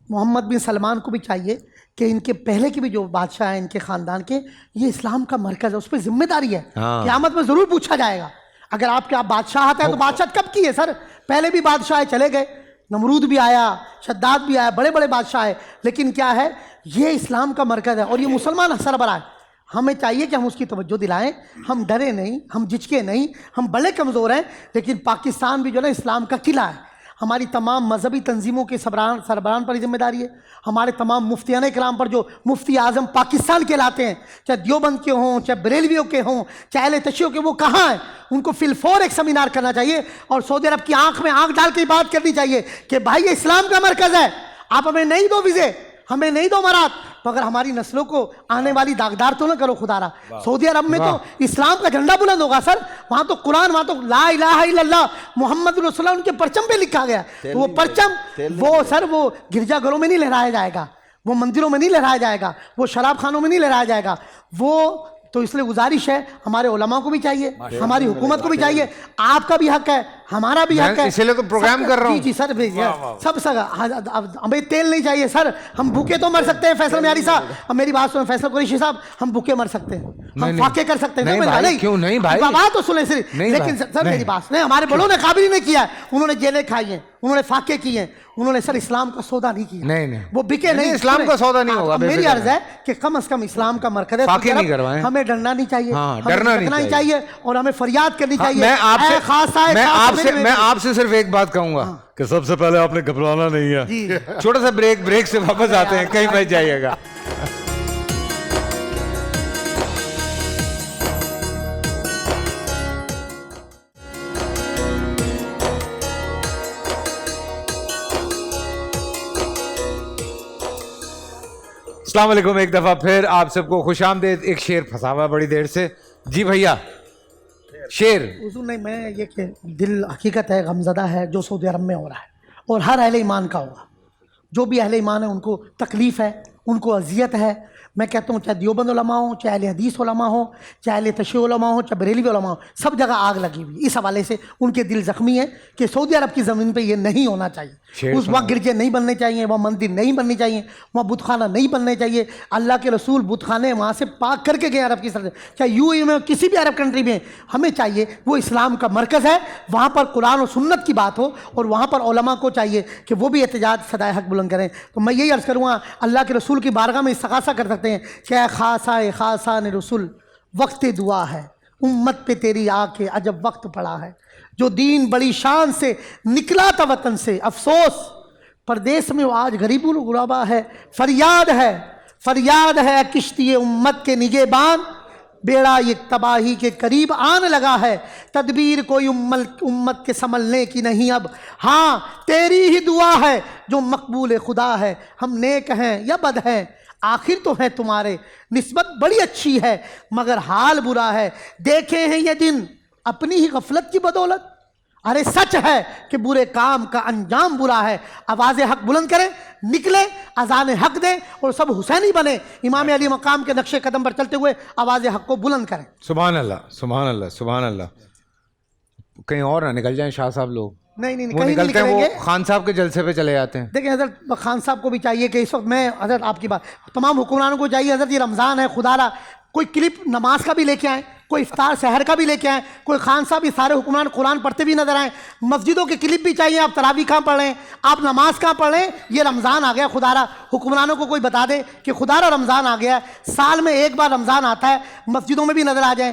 محمد بن سلمان کو بھی چاہیے کہ ان کے پہلے کے بھی جو بادشاہ ہیں ان کے خاندان کے, یہ اسلام کا مرکز ہے, اس پہ ذمہ داری ہے. قیامت میں ضرور پوچھا جائے گا. اگر آپ کے بادشاہت ہے تو بادشاہ کب کی ہے سر؟ پہلے بھی بادشاہ چلے گئے, نمرود بھی آیا, شداد بھی آیا, بڑے بڑے بادشاہ ہیں, لیکن کیا ہے یہ اسلام کا مرکز ہے اور یہ مسلمان سربراہ ہے. ہمیں چاہیے کہ ہم اس کی توجہ دلائیں, ہم ڈرے نہیں, ہم جھجکے نہیں, ہم بڑے کمزور ہیں, لیکن پاکستان بھی جو ہے نا اسلام کا قلعہ ہے. ہماری تمام مذہبی تنظیموں کے سربراہان پر ذمہ داری ہے, ہمارے تمام مفتیان کرام پر جو مفتی اعظم پاکستان کہلاتے ہیں, چاہے دیوبند کے ہوں, چاہے بریلویوں کے ہوں, چاہے اہل تشیع کے, وہ کہاں ہیں؟ ان کو فی الفور ایک سیمینار کرنا چاہیے اور سعودی عرب کی آنکھ میں آنکھ ڈال کے بات کرنی چاہیے کہ بھائی یہ اسلام کا مرکز ہے, آپ ہمیں نہیں دو ویزے, ہمیں نہیں دو مرات, تو اگر ہماری نسلوں کو آنے والی داغدار تو نہ کرو خدا را. سعودی عرب میں تو اسلام کا جھنڈا بلند ہوگا سر, وہاں تو قرآن, وہاں تو لا الہ الا اللہ محمد رسول اللہ ان کے پرچم پہ لکھا گیا. تو وہ پرچم وہ سر وہ گرجا گھروں میں نہیں لہرایا جائے گا, وہ مندروں میں نہیں لہرایا جائے گا, وہ شراب خانوں میں نہیں لہرایا جائے گا. وہ تو اس لیے گزارش ہے, ہمارے علماء کو بھی چاہیے, ہماری حکومت کو بھی چاہیے, آپ کا بھی حق ہے, ہمارا بھی حق ہے. اسی لیے تو پروگرام کر رہا ہوں. جی سر, سب سگا. ہمیں تیل نہیں چاہیے سر, ہم بھوکے تو مر سکتے ہیں فیصل معیاری صاحب, اب میری بات سنیں فیصل قریشی صاحب, ہم بھوکے مر سکتے ہیں, ہم فاقے کر سکتے ہیں. کیوں نہیں بھائی, بات تو سنیں صرف, لیکن سر میری بات سنیں, ہمارے بڑوں نے قابل نہیں کیا ہے, انہوں نے جیلیں کھائی ہیں, انہوں نے فاقے کیے ہیں, انہوں نے سر اسلام کا سودا نہیں کیا. نہیں وہ بکے نہیں, اسلام کا سودا نہیں ہوگا. میری عرض ہے کہ کم از کم اسلام کا مرکز ہے, ہمیں ڈرنا نہیں چاہیے, ڈرنا نہیں چاہیے, اور ہمیں فریاد کرنی چاہیے. میں آپ سے صرف ایک بات کہوں گا کہ سب سے پہلے آپ نے گھبرانا نہیں ہے. چھوٹا سا بریک سے واپس آتے ہیں, کہیں مت جائیے گا. السلام علیکم, ایک دفعہ پھر آپ سب کو خوش آمدید. ایک شعر پھنسا ہوا بڑی دیر سے. جی بھیا شعر. حضور نہیں, میں یہ کہ دل حقیقت ہے غمزدہ ہے جو سعودی عرب میں ہو رہا ہے, اور ہر اہل ایمان کا ہوگا. جو بھی اہل ایمان ہے ان کو تکلیف ہے, ان کو اذیت ہے. میں کہتا ہوں چاہے دیوبند علماء ہوں, چاہے اہل حدیث علماء ہوں, چاہے اہل تشیع علماء ہوں, چاہے بریلوی علماء ہوں, سب جگہ آگ لگی ہوئی. اس حوالے سے ان کے دل زخمی ہیں کہ سعودی عرب کی زمین پہ یہ نہیں ہونا چاہیے. اس وقت گرجے نہیں بننے چاہیے, وہاں مندر نہیں بننے چاہیے, وہاں بت خانہ نہیں بننے چاہیے. اللہ کے رسول بت خانے وہاں سے پاک کر کے گئے عرب کی سرزمین, چاہے یو اے میں کسی بھی عرب کنٹری میں. ہمیں چاہیے وہ اسلام کا مرکز ہے, وہاں پر قرآن و سنت کی بات ہو, اور وہاں پر علماء کو چاہیے کہ وہ بھی احتجاج صدائے حق بلند کریں. تو میں یہی عرض کروں گا, اللہ کے رسول کی بارگاہ میں استغاثہ کر سکتے ہیں کہ خاصان رسول وقت دعا ہے, امت پہ تیری آ کے عجب وقت پڑا ہے. جو دین بڑی شان سے نکلا تھا وطن سے, افسوس پردیس میں وہ آج غریب الغربا ہے. فریاد ہے کشتی امت کے نگہبان, بیڑا یہ تباہی کے قریب آن لگا ہے. تدبیر کوئی امت کے سنبھلنے کی نہیں اب, ہاں تیری ہی دعا ہے جو مقبول خدا ہے. ہم نیک ہیں یا بد ہیں آخر تو ہے تمہارے, نسبت بڑی اچھی ہے مگر حال برا ہے. دیکھے ہیں یہ دن اپنی ہی غفلت کی بدولت, ارے سچ ہے کہ برے کام کا انجام برا ہے. آواز حق بلند کریں, نکلیں, اذان حق دیں, اور سب حسینی بنے, امام علی مقام کے نقش قدم پر چلتے ہوئے آواز حق کو بلند کریں. سبحان اللہ, سبحان اللہ, سبحان اللہ. کہیں اور نہ نکل جائیں شاہ صاحب لوگ. نہیں وہ کہیں نکلتے ہیں, نہیں وہ خان صاحب کے جلسے پہ چلے جاتے ہیں. دیکھیں حضرت خان صاحب کو بھی چاہیے کہ اس وقت میں حضرت آپ کی بات, تمام حکمرانوں کو چاہیے حضرت, یہ رمضان ہے, خدا را کوئی کلپ نماز کا بھی لے کے آئیں, کوئی افطار سحر کا بھی لے کے آئیں, کوئی خان صاحب یہ سارے حکمران قرآن پڑھتے بھی نظر آئیں. مسجدوں کے کلپ بھی چاہیے, آپ تراویح کہاں پڑھ رہے ہیں, آپ نماز کہاں پڑھ رہے ہیں. یہ رمضان آ گیا, خدا را حکمرانوں کو کوئی بتا دے کہ خدا را رمضان آ گیا ہے, سال میں ایک بار رمضان آتا ہے, مسجدوں میں بھی نظر آ جائیں.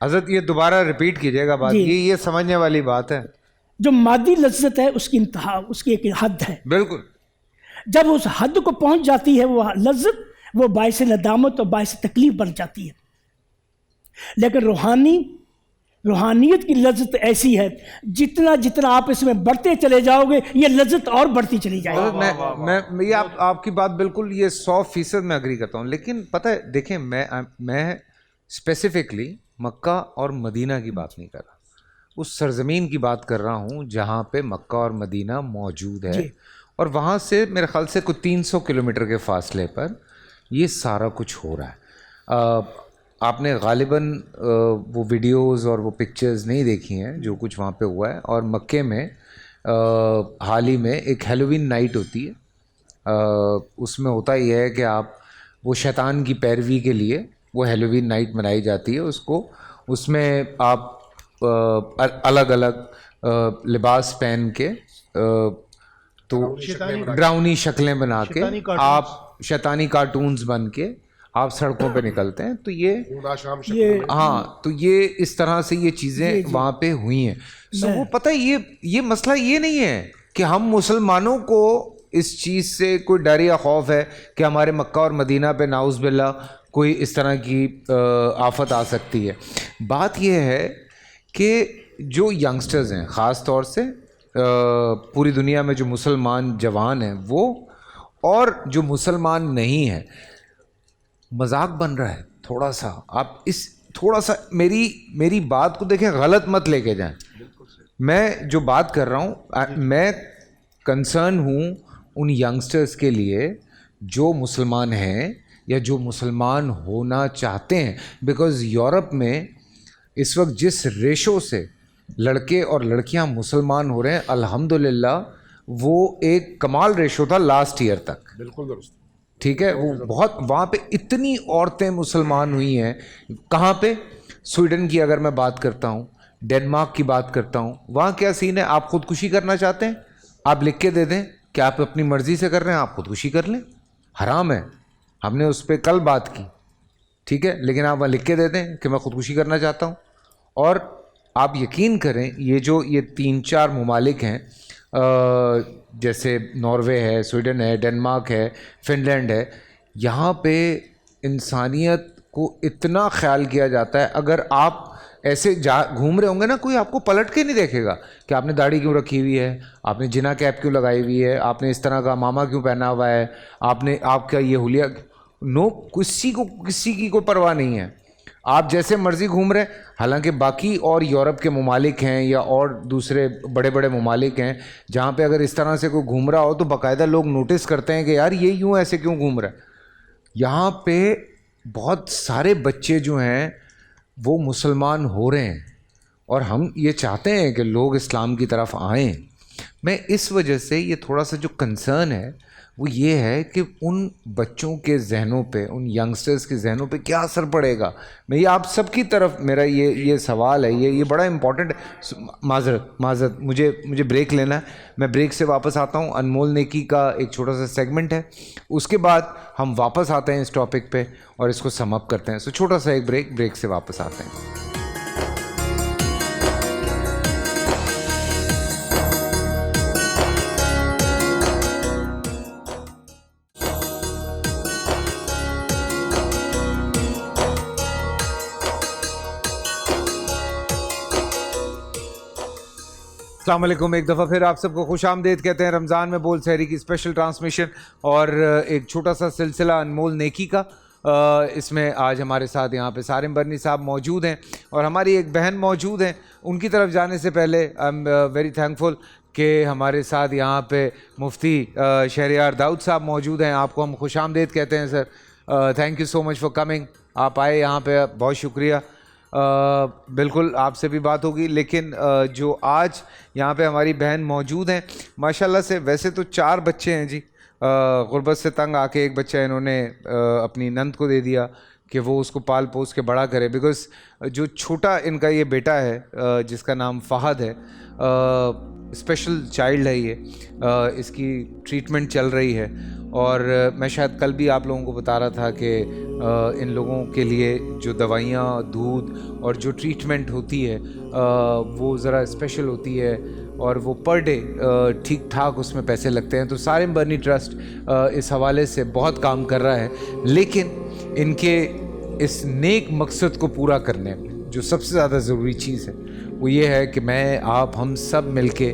حضرت یہ دوبارہ ریپیٹ کیجیے گا بات, یہ سمجھنے والی بات ہے. جو مادی لذت ہے اس کی انتہا, اس کی ایک حد ہے. بالکل. جب اس حد کو پہنچ جاتی ہے وہ لذت, وہ باعث ندامت اور باعث تکلیف بن جاتی ہے. لیکن روحانیت کی لذت ایسی ہے, جتنا جتنا آپ اس میں بڑھتے چلے جاؤ گے یہ لذت اور بڑھتی چلی جائے گی. میں یہ آپ کی بات بالکل یہ 100% میں اگری کرتا ہوں. لیکن پتہ ہے دیکھیں, میں اسپیسیفکلی مکہ اور مدینہ کی بات نہیں کر رہا, اس سرزمین کی بات کر رہا ہوں جہاں پہ مکہ اور مدینہ موجود ہے. اور وہاں سے میرے خیال سے کوئی 300 کلومیٹر کے فاصلے پر یہ سارا کچھ ہو رہا ہے. آپ نے غالباً وہ ویڈیوز اور وہ پکچرز نہیں دیکھی ہیں جو کچھ وہاں پہ ہوا ہے. اور مکے میں حال ہی میں ایک ہیلووین نائٹ ہوتی ہے. اس میں ہوتا یہ ہے کہ آپ وہ شیطان کی پیروی کے لیے وہ ہیلووین نائٹ منائی جاتی ہے. اس میں آپ الگ الگ لباس پہن کے تو ڈراؤنی شکلیں بنا کے آپ شیطانی کارٹونز بن کے آپ سڑکوں پہ نکلتے ہیں. تو یہ اس طرح سے یہ چیزیں وہاں پہ ہوئی ہیں. وہ پتہ یہ مسئلہ یہ نہیں ہے کہ ہم مسلمانوں کو اس چیز سے کوئی ڈر یا خوف ہے کہ ہمارے مکہ اور مدینہ پہ نعوذ باللہ کوئی اس طرح کی آفت آ سکتی ہے. بات یہ ہے کہ جو ینگسٹرز ہیں, خاص طور سے پوری دنیا میں جو مسلمان جوان ہیں وہ, اور جو مسلمان نہیں ہیں, مذاق بن رہا ہے تھوڑا سا. آپ تھوڑا سا میری بات کو دیکھیں, غلط مت لے کے جائیں. میں جو بات کر رہا ہوں, میں کنسرن ہوں ان ینگسٹرز کے لیے جو مسلمان ہیں یا جو مسلمان ہونا چاہتے ہیں. بیکاز یورپ میں اس وقت جس ریشو سے لڑکے اور لڑکیاں مسلمان ہو رہے ہیں, الحمدللہ وہ ایک کمال ریشو تھا لاسٹ ایئر تک. بالکل درست. ٹھیک ہے, وہ بہت وہاں پہ اتنی عورتیں مسلمان ہوئی ہیں. کہاں پہ؟ سویڈن کی اگر میں بات کرتا ہوں, ڈنمارک کی بات کرتا ہوں, وہاں کیا سین ہے؟ آپ خودکشی کرنا چاہتے ہیں, آپ لکھ کے دے دیں کہ آپ اپنی مرضی سے کر رہے ہیں, آپ خودکشی کر لیں, حرام ہے. ہم نے اس پہ کل بات کی, ٹھیک ہے, لیکن آپ وہاں لکھ کے دے دیں کہ میں خودکشی کرنا چاہتا ہوں. اور آپ یقین کریں یہ 3-4 ممالک ہیں, جیسے ناروے ہے, سویڈن ہے, ڈنمارک ہے, فن لینڈ ہے, یہاں پہ انسانیت کو اتنا خیال کیا جاتا ہے. اگر آپ ایسے گھوم رہے ہوں گے نا, کوئی آپ کو پلٹ کے نہیں دیکھے گا کہ آپ نے داڑھی کیوں رکھی ہوئی ہے, آپ نے جنا کیپ کیوں لگائی ہوئی ہے, آپ نے اس طرح کا ماما کیوں پہنا ہوا ہے, آپ کا یہ حلیہ. نو, کسی کی کوئی پرواہ نہیں ہے. آپ جیسے مرضی گھوم رہے ہیں. حالانکہ باقی اور یورپ کے ممالک ہیں یا اور دوسرے بڑے بڑے ممالک ہیں جہاں پہ اگر اس طرح سے کوئی گھوم رہا ہو تو باقاعدہ لوگ نوٹس کرتے ہیں کہ یار یہ یوں ایسے کیوں گھوم رہا ہے. یہاں پہ بہت سارے بچے جو ہیں وہ مسلمان ہو رہے ہیں, اور ہم یہ چاہتے ہیں کہ لوگ اسلام کی طرف آئیں. میں اس وجہ سے یہ تھوڑا سا جو کنسرن ہے وہ یہ ہے کہ ان بچوں کے ذہنوں پہ, ان ینگسٹرز کے ذہنوں پہ کیا اثر پڑے گا. میں یہ آپ سب کی طرف میرا یہ سوال ہے, یہ بڑا امپورٹنٹ. معذرت مجھے بریک لینا ہے, میں بریک سے واپس آتا ہوں. انمول نیکی کا ایک چھوٹا سا سیگمنٹ ہے, اس کے بعد ہم واپس آتے ہیں اس ٹاپک پہ اور اس کو سم اپ کرتے ہیں. سو چھوٹا سا ایک بریک سے واپس آتے ہیں. السلام علیکم. ایک دفعہ پھر آپ سب کو خوش آمدید کہتے ہیں رمضان میں بول سحری کی اسپیشل ٹرانسمیشن اور ایک چھوٹا سا سلسلہ انمول نیکی کا. اس میں آج ہمارے ساتھ یہاں پہ سارم برنی صاحب موجود ہیں اور ہماری ایک بہن موجود ہیں. ان کی طرف جانے سے پہلے آئی ایم ویری تھینکفل کہ ہمارے ساتھ یہاں پہ مفتی شہریار داؤد صاحب موجود ہیں. آپ کو ہم خوش آمدید کہتے ہیں sir. Thank you so much for coming. آپ آئے یہاں پہ, بہت شکریہ. بالکل آپ سے بھی بات ہوگی, لیکن جو آج یہاں پہ ہماری بہن موجود ہیں ماشاءاللہ سے, ویسے تو 4 بچے ہیں جی, غربت سے تنگ آ کے ایک بچہ انہوں نے اپنی نند کو دے دیا کہ وہ اس کو پال پوس کے بڑا کرے. بیکاز جو چھوٹا ان کا یہ بیٹا ہے جس کا نام فہد ہے, اسپیشل چائلڈ ہے یہ، اس کی ٹریٹمنٹ چل رہی ہے، اور میں شاید کل بھی آپ لوگوں کو بتا رہا تھا کہ ان لوگوں کے لیے جو دوائیاں، دودھ اور جو ٹریٹمنٹ ہوتی ہے وہ ذرا اسپیشل ہوتی ہے، اور وہ پر ڈے ٹھیک ٹھاک اس میں پیسے لگتے ہیں. تو سارم برنی ٹرسٹ اس حوالے سے بہت کام کر رہا ہے، لیکن ان کے اس نیک مقصد کو پورا کرنے میں جو سب سے زیادہ ضروری چیز ہے وہ یہ ہے کہ میں، آپ، ہم سب مل کے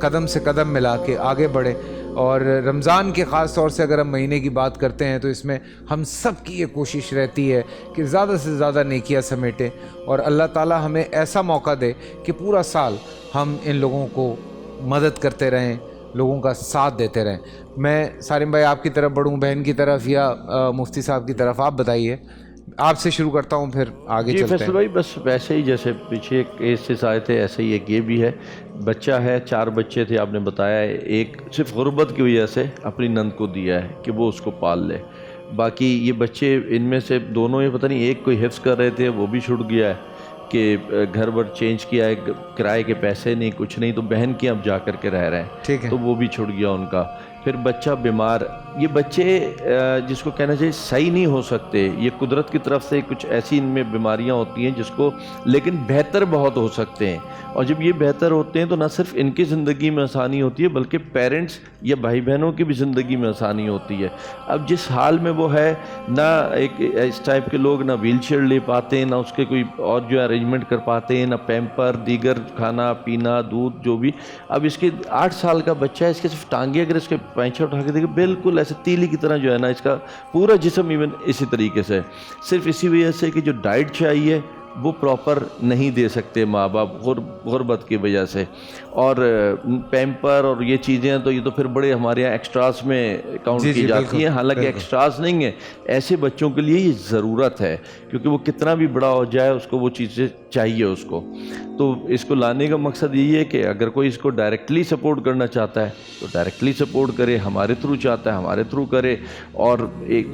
قدم سے قدم ملا کے آگے بڑھیں. اور رمضان کے خاص طور سے اگر ہم مہینے کی بات کرتے ہیں تو اس میں ہم سب کی یہ کوشش رہتی ہے کہ زیادہ سے زیادہ نیکیاں سمیٹیں، اور اللہ تعالیٰ ہمیں ایسا موقع دے کہ پورا سال ہم ان لوگوں کو مدد کرتے رہیں، لوگوں کا ساتھ دیتے رہیں. میں سارم بھائی آپ کی طرف بڑھوں، بہن کی طرف، یا مفتی صاحب کی طرف؟ آپ بتائیے. آپ سے شروع کرتا ہوں، پھر آگے چلتے ہیں. فیصل بھائی بس ویسے ہی جیسے پیچھے ایک کیسز آئے تھے، ایسے ہی ایک یہ بھی ہے. بچہ ہے، 4 بچے تھے آپ نے بتایا، ایک صرف غربت کی وجہ سے اپنی نند کو دیا ہے کہ وہ اس کو پال لے. باقی یہ بچے ان میں سے دونوں، یہ پتہ نہیں، ایک کوئی حفظ کر رہے تھے وہ بھی چھوٹ گیا ہے کہ گھر بر چینج کیا ہے، کرائے کے پیسے نہیں، کچھ نہیں، تو بہن کے اب جا کر کے رہ رہے ہیں. ٹھیک ہے. تو وہ بھی چھوٹ گیا ان کا. پھر بچہ بیمار. یہ بچے جس کو کہنا چاہیے صحیح نہیں ہو سکتے، یہ قدرت کی طرف سے کچھ ایسی ان میں بیماریاں ہوتی ہیں جس کو، لیکن بہتر بہت ہو سکتے ہیں. اور جب یہ بہتر ہوتے ہیں تو نہ صرف ان کی زندگی میں آسانی ہوتی ہے بلکہ پیرنٹس یا بھائی بہنوں کی بھی زندگی میں آسانی ہوتی ہے. اب جس حال میں وہ ہے، نہ ایک اس ٹائپ کے لوگ نہ ویل چیئر لے پاتے ہیں، نہ اس کے کوئی اور جو ارینجمنٹ کر پاتے ہیں، نہ پیمپر، دیگر کھانا پینا، دودھ جو بھی. اب اس کے 8 سال کا بچہ ہے، اس کے صرف ٹانگیں اگر اس کے پینچھے اٹھا کے دیکھیں بالکل ایسے تیلی کی طرح جو ہے نا، اس کا پورا جسم ایون اسی طریقے سے، صرف اسی وجہ سے کہ جو ڈائٹ چاہیے وہ پراپر نہیں دے سکتے ماں باپ غربت کی وجہ سے. اور پیمپر اور یہ چیزیں تو یہ تو پھر بڑے ہمارے یہاں ایکسٹراز میں کاؤنٹ کی جاتی ہیں، حالانکہ ایکسٹراز نہیں ہے. ایسے بچوں کے لیے یہ ضرورت ہے کیونکہ وہ کتنا بھی بڑا ہو جائے اس کو وہ چیزیں چاہیے اس کو. تو اس کو لانے کا مقصد یہی ہے کہ اگر کوئی اس کو ڈائریکٹلی سپورٹ کرنا چاہتا ہے تو ڈائریکٹلی سپورٹ کرے، ہمارے تھرو چاہتا ہے ہمارے تھرو کرے. اور ایک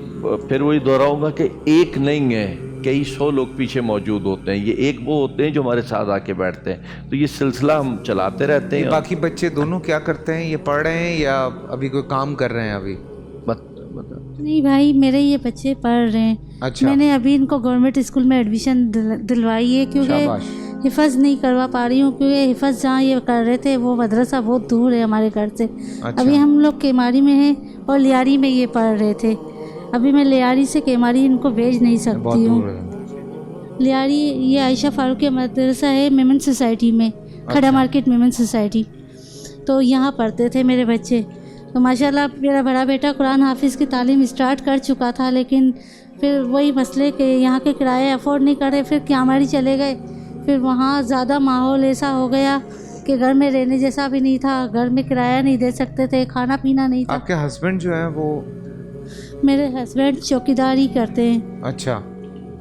پھر وہی دہراؤں گا کہ ایک نہیں ہے، کئی 100 لوگ پیچھے موجود ہوتے ہیں. یہ ایک وہ ہوتے ہیں جو ہمارے ساتھ آ کے بیٹھتے ہیں. تو یہ سلسلہ ہم چلاتے رہتے ہیں. باقی بچے دونوں کیا کرتے ہیں؟ یہ پڑھ رہے ہیں یا ابھی کوئی کام کر رہے ہیں؟ ابھی نہیں بھائی، میرے یہ بچے پڑھ رہے ہیں. اچھا. میں نے ابھی ان کو گورنمنٹ اسکول میں ایڈمیشن دلوائی ہے کیونکہ حفظ نہیں کروا پا رہی ہوں، کیونکہ حفظ جہاں یہ کر رہے تھے وہ مدرسہ بہت دور ہے ہمارے گھر سے. ابھی ہم لوگ کیماری میں ہیں اور لیاری میں یہ پڑھ رہے تھے. ابھی میں لیاری سے کیماری ان کو بھیج نہیں سکتی ہوں. لیاری یہ عائشہ فاروقیہ مدرسہ ہے میمن سوسائٹی میں، کھڑا مارکیٹ میمن سوسائٹی. تو یہاں پڑھتے تھے میرے بچے. تو ماشاءاللہ میرا بڑا بیٹا قرآن حافظ کی تعلیم اسٹارٹ کر چکا تھا، لیکن پھر وہی مسئلے کہ یہاں کے کرائے افورڈ نہیں کر رہے. پھر کیماری چلے گئے. پھر وہاں زیادہ ماحول ایسا ہو گیا کہ گھر میں رہنے جیسا بھی نہیں تھا، گھر میں کرایہ نہیں دے سکتے تھے، کھانا پینا نہیں تھا. آپ کے ہسبینڈ جو ہیں وہ؟ میرے ہسبینڈ چوکیداری کرتے ہیں. اچھا.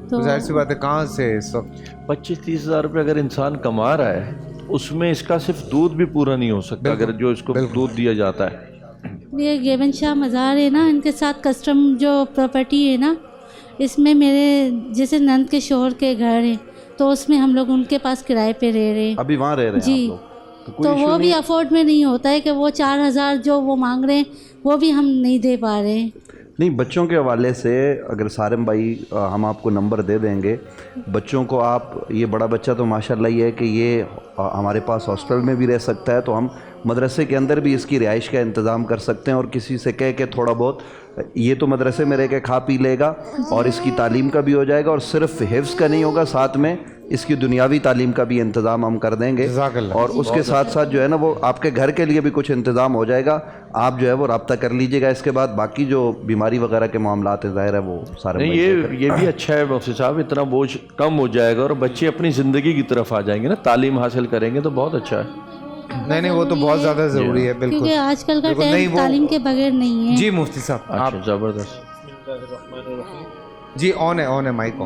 تو ظاہر سی بات ہے کہاں سے اس وقت 25-30 ہزار روپے اگر انسان کما رہا ہے، اس میں اس کا صرف دودھ بھی پورا نہیں ہو سکتا اگر جو اس کو دودھ دیا جاتا ہے. یہ گیون شاہ مزار ہے نا، ان کے ساتھ کسٹم جو پراپرٹی ہے نا، اس میں میرے جیسے نند کے شوہر کے گھر ہیں تو اس میں ہم لوگ ان کے پاس کرائے پہ رہ رہے ہیں. ابھی وہاں رہ رہے ہیں جی. تو وہ بھی افورڈ میں نہیں ہوتا ہے کہ وہ 4000 جو وہ مانگ رہے ہیں وہ بھی ہم نہیں دے پا رہے ہیں. نہیں، بچوں کے حوالے سے اگر سارم بھائی ہم آپ کو نمبر دے دیں گے بچوں کو. آپ یہ بڑا بچہ تو ماشاءاللہ یہ ہے کہ یہ ہمارے پاس ہاسٹل میں بھی رہ سکتا ہے، تو ہم مدرسے کے اندر بھی اس کی رہائش کا انتظام کر سکتے ہیں. اور کسی سے کہہ کے تھوڑا بہت یہ تو مدرسے میں رہ کے کھا پی لے گا اور اس کی تعلیم کا بھی ہو جائے گا، اور صرف حفظ کا نہیں ہوگا، ساتھ میں اس کی دنیاوی تعلیم کا بھی انتظام ہم کر دیں گے. اور اس کے ساتھ ساتھ جو ہے نا وہ آپ کے گھر کے لیے بھی کچھ انتظام ہو جائے گا. آپ جو ہے وہ رابطہ کر لیجئے گا. اس کے بعد باقی جو بیماری وغیرہ کے معاملات ہیں ظاہر ہے وہ سارے یہ بھی اچھا ہے مفتی صاحب، اتنا بوجھ کم ہو جائے گا اور بچے اپنی زندگی کی طرف آ جائیں گے نا، تعلیم حاصل کریں گے تو بہت اچھا ہے. نہیں وہ تو بہت زیادہ ضروری ہے. بالکل، کیونکہ آج کل کا ٹائم تعلیم کے بغیر نہیں ہے. جی مفتی صاحب آپ زبردست. جی آن ہے مائک.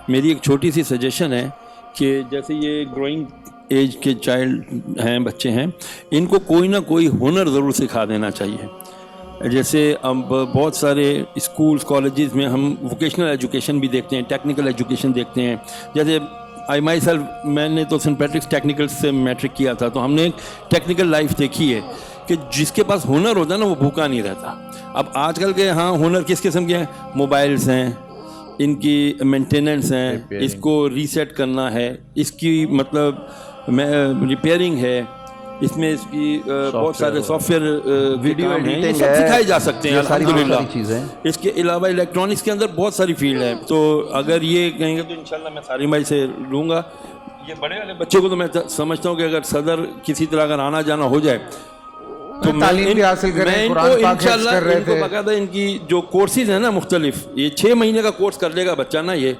میری ایک چھوٹی سی سجیشن ہے کہ جیسے یہ گروئنگ ایج کے چائلڈ ہیں، بچے ہیں، ان کو کوئی نہ کوئی ہنر ضرور سکھا دینا چاہیے. جیسے اب بہت سارے اسکولز کالجز میں ہم ووکیشنل ایجوکیشن بھی دیکھتے ہیں، ٹیکنیکل ایجوکیشن دیکھتے ہیں. جیسے آئی مائی سیلف میں نے تو سینٹ پیٹرکس ٹیکنیکل سے میٹرک کیا تھا، تو ہم نے ایک ٹیکنیکل لائف دیکھی ہے کہ جس کے پاس ہنر ہوتا ہے نا وہ بھوکا نہیں رہتا. اب آج کل کے ہاں ہنر کس قسم کے ہیں؟ موبائلس ہیں، ان کی مینٹیننس ہیں، اس کو ریسیٹ کرنا ہے، اس کی مطلب ریپیئرنگ ہے، اس میں اس کی بہت سارے سافٹ ویئر ویڈیو ہیں، یہ سب سکھائے جا سکتے ہیں الحمدللہ. اس کے علاوہ الیکٹرانکس کے اندر بہت ساری فیلڈ ہے. تو اگر یہ کہیں گے تو انشاءاللہ میں سارم بھائی سے لوں گا. یہ بڑے والے بچوں کو تو میں سمجھتا ہوں کہ اگر صدر کسی طرح اگر آنا جانا ہو جائے تو تعلیم بھی حاصل کریں، قرآن پاک حفظ کر رہے تھے. باقاعدہ ان کی جو کورسز ہیں نا مختلف، یہ 6 مہینے کا کورس کر لے گا بچہ نا. یہ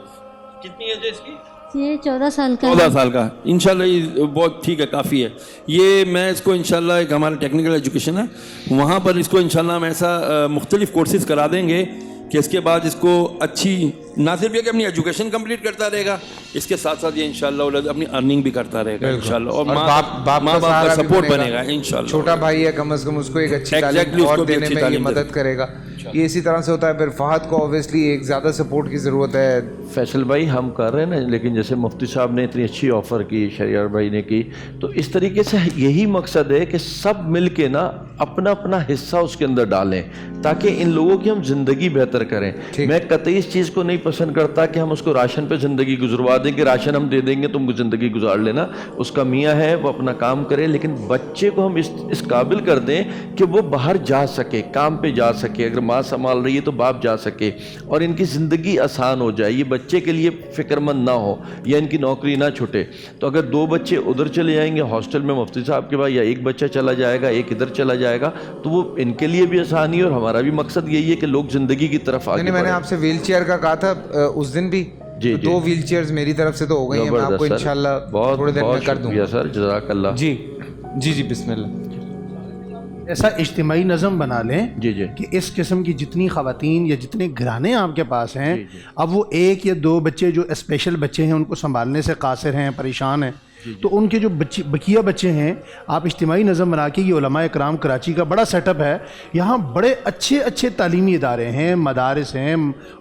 کتنی ایج ہے اس کی؟ یہ 14 سال کا 14 سال کا. انشاءاللہ یہ بہت ٹھیک ہے، کافی ہے. یہ میں اس کو انشاءاللہ ایک ہمارا ٹیکنیکل ایجوکیشن ہے وہاں پر اس کو انشاءاللہ ہم ایسا مختلف کورسز کرا دیں گے کہ اس کے بعد اس کو اچھی نہ صرف یہ کہ اپنی ایجوکیشن کمپلیٹ کرتا رہے گا، اس کے ساتھ ساتھ یہ انشاءاللہ اپنی ارننگ بھی کرتا رہے گا انشاءاللہ، اور ماں باپ کا سپورٹ بنے گا انشاءاللہ. چھوٹا بھائی ہے، کم از کم اس کو ایک اچھی تعلیم اور دینے میں یہ مدد کرے گا. یہ اسی طرح سے ہوتا ہے. پھر فہد کو اوبیسلی ایک زیادہ سپورٹ کی ضرورت ہے. فیصل بھائی ہم کر رہے ہیں نا، لیکن جیسے مفتی صاحب نے اتنی اچھی آفر کی، شہریار بھائی نے کی، تو اس طریقے سے یہی مقصد ہے کہ سب مل کے نا اپنا اپنا حصہ اس کے اندر ڈالیں تاکہ ان لوگوں کی ہم زندگی بہتر کریں. میں قطعی اس چیز کو نہیں پسند کرتا کہ ہم اس کو راشن پہ زندگی گزروا دیں کہ راشن ہم دے دیں گے تم زندگی گزار لینا. اس کا میاں ہے وہ اپنا کام کرے، لیکن بچے کو ہم اس قابل کر دیں کہ وہ باہر جا سکے، کام پہ جا سکے. اگر ماں سنبھال رہی ہے تو باپ جا سکے اور ان کی زندگی آسان ہو جائے، یہ بچے کے لیے فکر مند نہ ہو یا ان کی نوکری نہ چھوٹے. تو اگر 2 بچے ادھر چلے جائیں گے ہاسٹل میں مفتی صاحب کے بعد، یا ایک بچہ چلا جائے گا ایک ادھر چلا جائے گا، تو وہ ان کے لیے بھی آسانی ہے اور ہمارا بھی مقصد یہی ہے کہ لوگ زندگی کی طرف آگے. میں نے آپ سے ویل چیئر کا کہا تھا اس دن بھی، 2 ویل چیئرز میری طرف سے تو ہو گئی ہیں، میں آپ کو انشاءاللہ تھوڑے دیر میں کر دوں گا سر. جزاک اللہ. جی بسم اللہ. ایسا اجتماعی نظم بنا لیں جی کہ اس قسم کی جتنی خواتین یا جتنے گھرانے آپ کے پاس ہیں، اب وہ 1 یا 2 بچے جو اسپیشل بچے ہیں ان کو سنبھالنے سے قاصر ہیں، پریشان ہیں، تو ان کے جو بقیہ بچے ہیں آپ اجتماعی نظم بنا کے، یہ علماء اکرام کراچی کا بڑا سیٹ اپ ہے، یہاں بڑے اچھے تعلیمی ادارے ہیں، مدارس ہیں،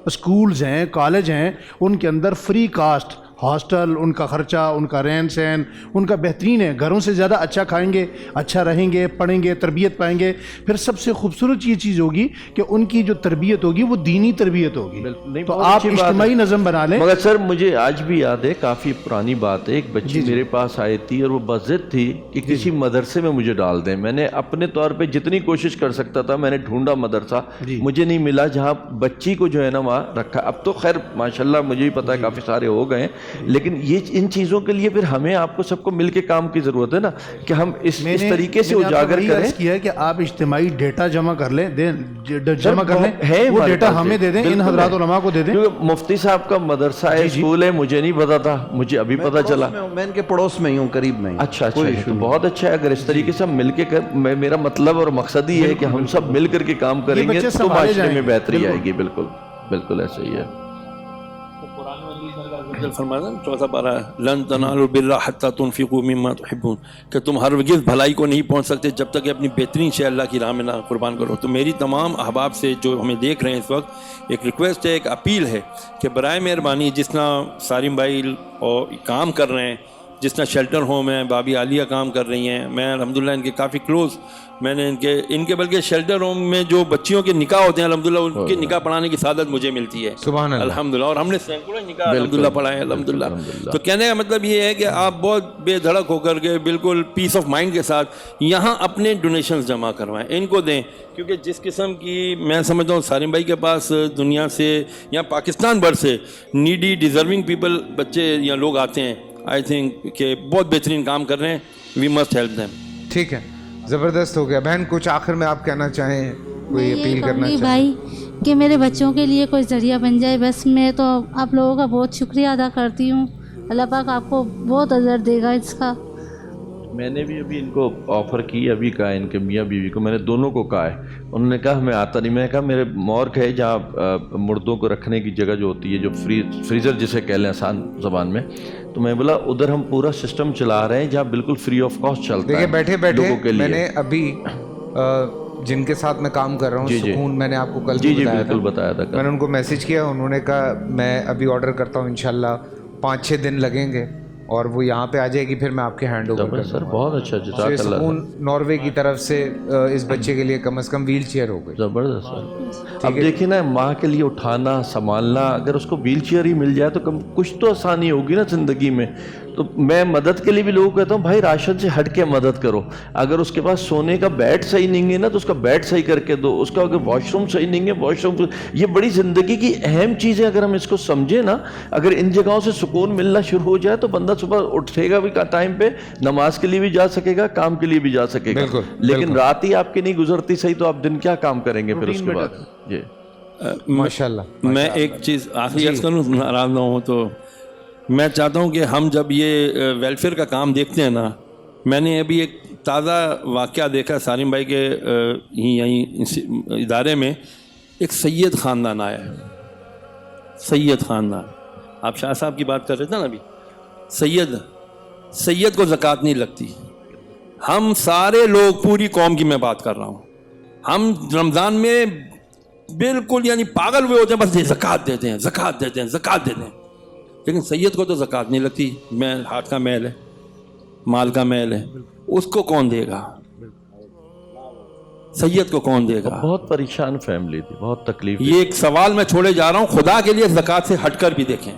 اسکولز ہیں، کالج ہیں، ان کے اندر فری کاسٹ ہاسٹل، ان کا خرچہ، ان کا رہن سہن ان کا بہترین ہے. گھروں سے زیادہ اچھا کھائیں گے، اچھا رہیں گے، پڑھیں گے، تربیت پائیں گے. پھر سب سے خوبصورت یہ چیز ہوگی کہ ان کی جو تربیت ہوگی وہ دینی تربیت ہوگی. تو آپ اجتماعی نظم بنا لیں. مگر سر مجھے آج بھی یاد ہے، کافی پرانی بات ہے، ایک بچی میرے پاس آئی تھی اور وہ بضد تھی کہ کسی مدرسے میں مجھے ڈال دیں. میں نے اپنے طور پہ جتنی کوشش کر سکتا تھا میں نے ڈھونڈا مدرسہ، مجھے نہیں ملا جہاں بچی کو جو ہے نا وہاں رکھا. اب تو خیر ماشاءاللہ مجھے بھی پتا ہے کافی سارے ہو گئے، لیکن یہ ان چیزوں کے لیے پھر ہمیں آپ کو سب کو مل کے کام کی ضرورت ہے نا کہ ہم اس طریقے سے اجاگر کریں. کیا کہ آپ اجتماعی ڈیٹا جمع کر لیں، جمع کر لیں، وہ ڈیٹا ہمیں دے دیں، ان حضرات علماء کو دے دیں. مفتی صاحب کا مدرسہ ہے، اسکول ہے، مجھے نہیں پتا تھا، مجھے ابھی پتا چلا. میں ان کے پڑوس میں ہی ہوں، قریب میں. اچھا تو بہت اچھا ہے. اگر اس طریقے سے ہم مل کے میرا مطلب اور مقصد ہی ہے کہ ہم سب مل کر کے کام کریں گے تو معاشرے میں بہتری آئے گی. بالکل ایسا ہی ہے. فرمایا چوتھا پارہ لن تنالوا البر حتى تنفقوا مما تحبون، کہ تم ہرگز بھلائی کو نہیں پہنچ سکتے جب تک کہ اپنی بہترین شے اللہ کی راہ میں نہ قربان کرو. تو میری تمام احباب سے جو ہمیں دیکھ رہے ہیں اس وقت ایک ریکویسٹ ہے، ایک اپیل ہے کہ برائے مہربانی جس طرح سارم بھائی اور کام کر رہے ہیں، جس طرح شیلٹر ہوم ہے، بابی عالیہ کام کر رہی ہیں، میں الحمدللہ ان کے کافی کلوز، میں نے ان کے بلکہ شیلٹر ہوم میں جو بچیوں کے نکاح ہوتے ہیں الحمدللہ ان کے نکاح پڑھانے کی سعادت مجھے ملتی ہے سبحان اللہ الحمدللہ، اور ہم نے سینکڑوں نکاح الحمدللہ پڑھائے الحمدللہ. تو کہنے کا مطلب یہ ہے کہ آپ بہت بے دھڑک ہو کر کے بالکل پیس آف مائنڈ کے ساتھ یہاں اپنے ڈونیشنز جمع کروائیں، ان کو دیں، کیونکہ جس قسم کی میں سمجھتا ہوں سارم بھائی کے پاس دنیا سے یا پاکستان بھر سے نیڈی ڈیزرونگ پیپل بچے یا لوگ آتے ہیں، آئی تھنک کہ بہت بہترین کام کر رہے ہیں. We must help them. ٹھیک ہے، زبردست ہو گیا. بہن کچھ آخر میں آپ کہنا چاہیں، کوئی اپیل کرنا چاہیں؟ بھائی کہ میرے بچوں کے لیے کوئی ذریعہ بن جائے. بس میں تو آپ لوگوں کا بہت شکریہ ادا کرتی ہوں. اللہ پاک آپ کو بہت اجر دے گا اس کا. میں نے بھی ابھی ان کو آفر کی، ابھی کہا ان کے میاں بیوی کو، میں نے دونوں کو کہا ہے. انہوں نے کہا ہمیں آتا نہیں. میں نے کہا میرے مورگ ہے جہاں مردوں کو رکھنے کی جگہ جو ہوتی ہے، جو فریزر جسے کہہ لیں آسان زبان میں، تو میں بولا ادھر ہم پورا سسٹم چلا رہے ہیں جہاں بالکل فری آف کاسٹ چلتا ہے. دیکھیں بیٹھے بیٹھے میں نے ابھی جن کے ساتھ میں کام کر رہا ہوں سکون، میں نے آپ کو کل بالکل بتایا تھا، میں نے ان کو میسج کیا، انہوں نے کہا میں ابھی آرڈر کرتا ہوں انشاءاللہ 5-6 دن لگیں گے اور وہ یہاں پہ آ جائے گی, پھر میں آپ کے ہینڈ اوور کر سر. بہت اچھا, جزاک اللہ. ناروے کی طرف سے اس بچے کے لیے کم از کم ویل چیئر ہو گئی. زبردست سر. اب دیکھیں نا, ماں کے لیے اٹھانا سنبھالنا, اگر اس کو ویل چیئر ہی مل جائے تو کچھ تو آسانی ہوگی نا زندگی میں. تو میں مدد کے لیے بھی لوگوں کو کہتا ہوں بھائی راشن سے ہٹ کے مدد کرو. اگر اس کے پاس سونے کا بیڈ صحیح نہیں ہے نا تو اس کا بیڈ صحیح کر کے دو. اس کا اگر واش روم صحیح نہیں ہے, واش روم. یہ بڑی زندگی کی اہم چیزیں اگر ہم اس کو سمجھیں نا, اگر ان جگہوں سے سکون ملنا شروع ہو جائے تو بندہ صبح اٹھے گا بھی ٹائم پہ, نماز کے لیے بھی جا سکے گا, کام کے لیے بھی جا سکے گا. لیکن رات ہی آپ کی نہیں گزرتی صحیح تو آپ دن کیا کام کریں گے پھر اس کے بعد. جی ماشاءاللہ. میں ایک چیز آخری عرض کروں, ناراض نہ ہوں تو میں چاہتا ہوں کہ ہم جب یہ ویلفیئر کا کام دیکھتے ہیں نا, میں نے ابھی ایک تازہ واقعہ دیکھا سالم بھائی کے یہیں ادارے میں. ایک سید خاندان آیا ہے, سید خاندان. آپ شاہ صاحب کی بات کر رہے تھے نا ابھی. سید کو زکوٰۃ نہیں لگتی. ہم سارے لوگ, پوری قوم کی میں بات کر رہا ہوں, ہم رمضان میں بالکل یعنی پاگل ہوئے ہوتے ہیں, بس یہ زکوٰۃ دیتے ہیں, زکوٰۃ دیتے ہیں, زکوٰۃ دیتے ہیں. لیکن سید کو تو زکوٰۃ نہیں لگتی. میں ہاتھ کا میل ہے, مال کا میل ہے, اس کو کون دے گا؟ سید کو کون دے گا؟ بہت پریشان فیملی تھی, بہت تکلیف. یہ ایک سوال میں چھوڑے جا رہا ہوں, خدا کے لیے زکوٰۃ سے ہٹ کر بھی دیکھیں.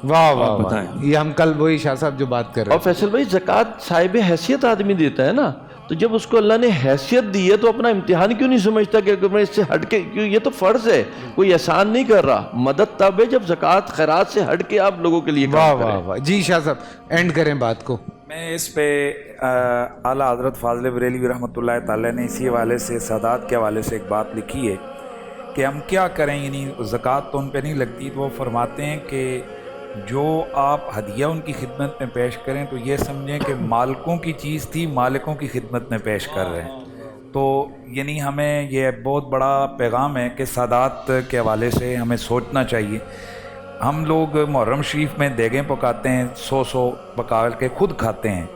واہ واہ بتائیں. یہ ہم کل وہی شاہ صاحب جو بات کر رہے ہیں. اور فیصل بھائی زکوٰۃ صاحب حیثیت آدمی دیتا ہے نا, تو جب اس کو اللہ نے حیثیت دی ہے تو اپنا امتحان کیوں نہیں سمجھتا کہ میں اس سے ہٹ کے, کیوں یہ تو فرض ہے, کوئی احسان نہیں کر رہا. مدد تب ہے جب زکوٰۃ خیرات سے ہٹ کے آپ لوگوں کے لیے کام کریں. واہ. جی شاہ صاحب اینڈ کریں بات کو. میں اس پہ اعلیٰ حضرت فاضل بریلوی رحمۃ اللہ تعالیٰ نے اسی حوالے سے, سادات کے حوالے سے ایک بات لکھی ہے کہ ہم کیا کریں, یعنی زکوٰۃ تو ان پہ نہیں لگتی, تو وہ فرماتے ہیں کہ جو آپ ہدیہ ان کی خدمت میں پیش کریں تو یہ سمجھیں کہ مالکوں کی چیز تھی, مالکوں کی خدمت میں پیش کر رہے ہیں. تو یعنی ہمیں یہ بہت بڑا پیغام ہے کہ سادات کے حوالے سے ہمیں سوچنا چاہیے. ہم لوگ محرم شریف میں دیگیں پکاتے ہیں, 100 پکا کے خود کھاتے ہیں.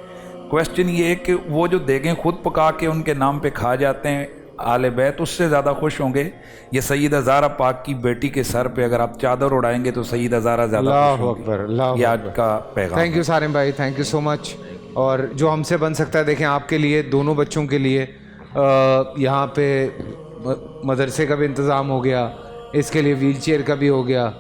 کویسچن یہ ہے کہ وہ جو دیگیں خود پکا کے ان کے نام پہ کھا جاتے ہیں آل بیت, اس سے زیادہ خوش ہوں گے یہ سیدہ زہرا پاک کی بیٹی کے سر پہ اگر آپ چادر اڑائیں گے تو سیدہ زہرا زیادہ خوش ہوں گے. یہ آج کا پیغام. تھینک یو سالم بھائی, تھینک یو سو مچ. اور جو ہم سے بن سکتا ہے دیکھیں, آپ کے لیے, دونوں بچوں کے لیے یہاں پہ مدرسے کا بھی انتظام ہو گیا, اس کے لیے ویل چیئر کا بھی ہو گیا,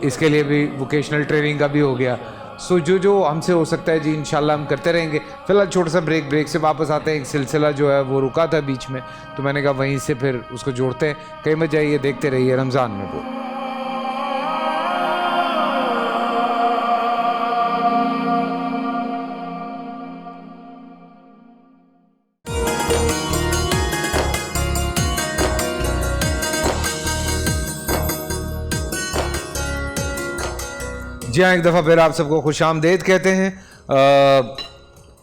اس کے لیے بھی ووکیشنل ٹریننگ کا بھی ہو گیا. سو جو ہم سے ہو سکتا ہے جی انشاءاللہ ہم کرتے رہیں گے. فی الحال چھوٹا سا بریک سے واپس آتے ہیں. ایک سلسلہ جو ہے وہ رکا تھا بیچ میں, تو میں نے کہا وہیں سے پھر اس کو جوڑتے ہیں. کہیں مت جائیے, دیکھتے رہیے رمضان میں وہ. جی ہاں, ایک دفعہ پھر آپ سب کو خوش آمدید کہتے ہیں.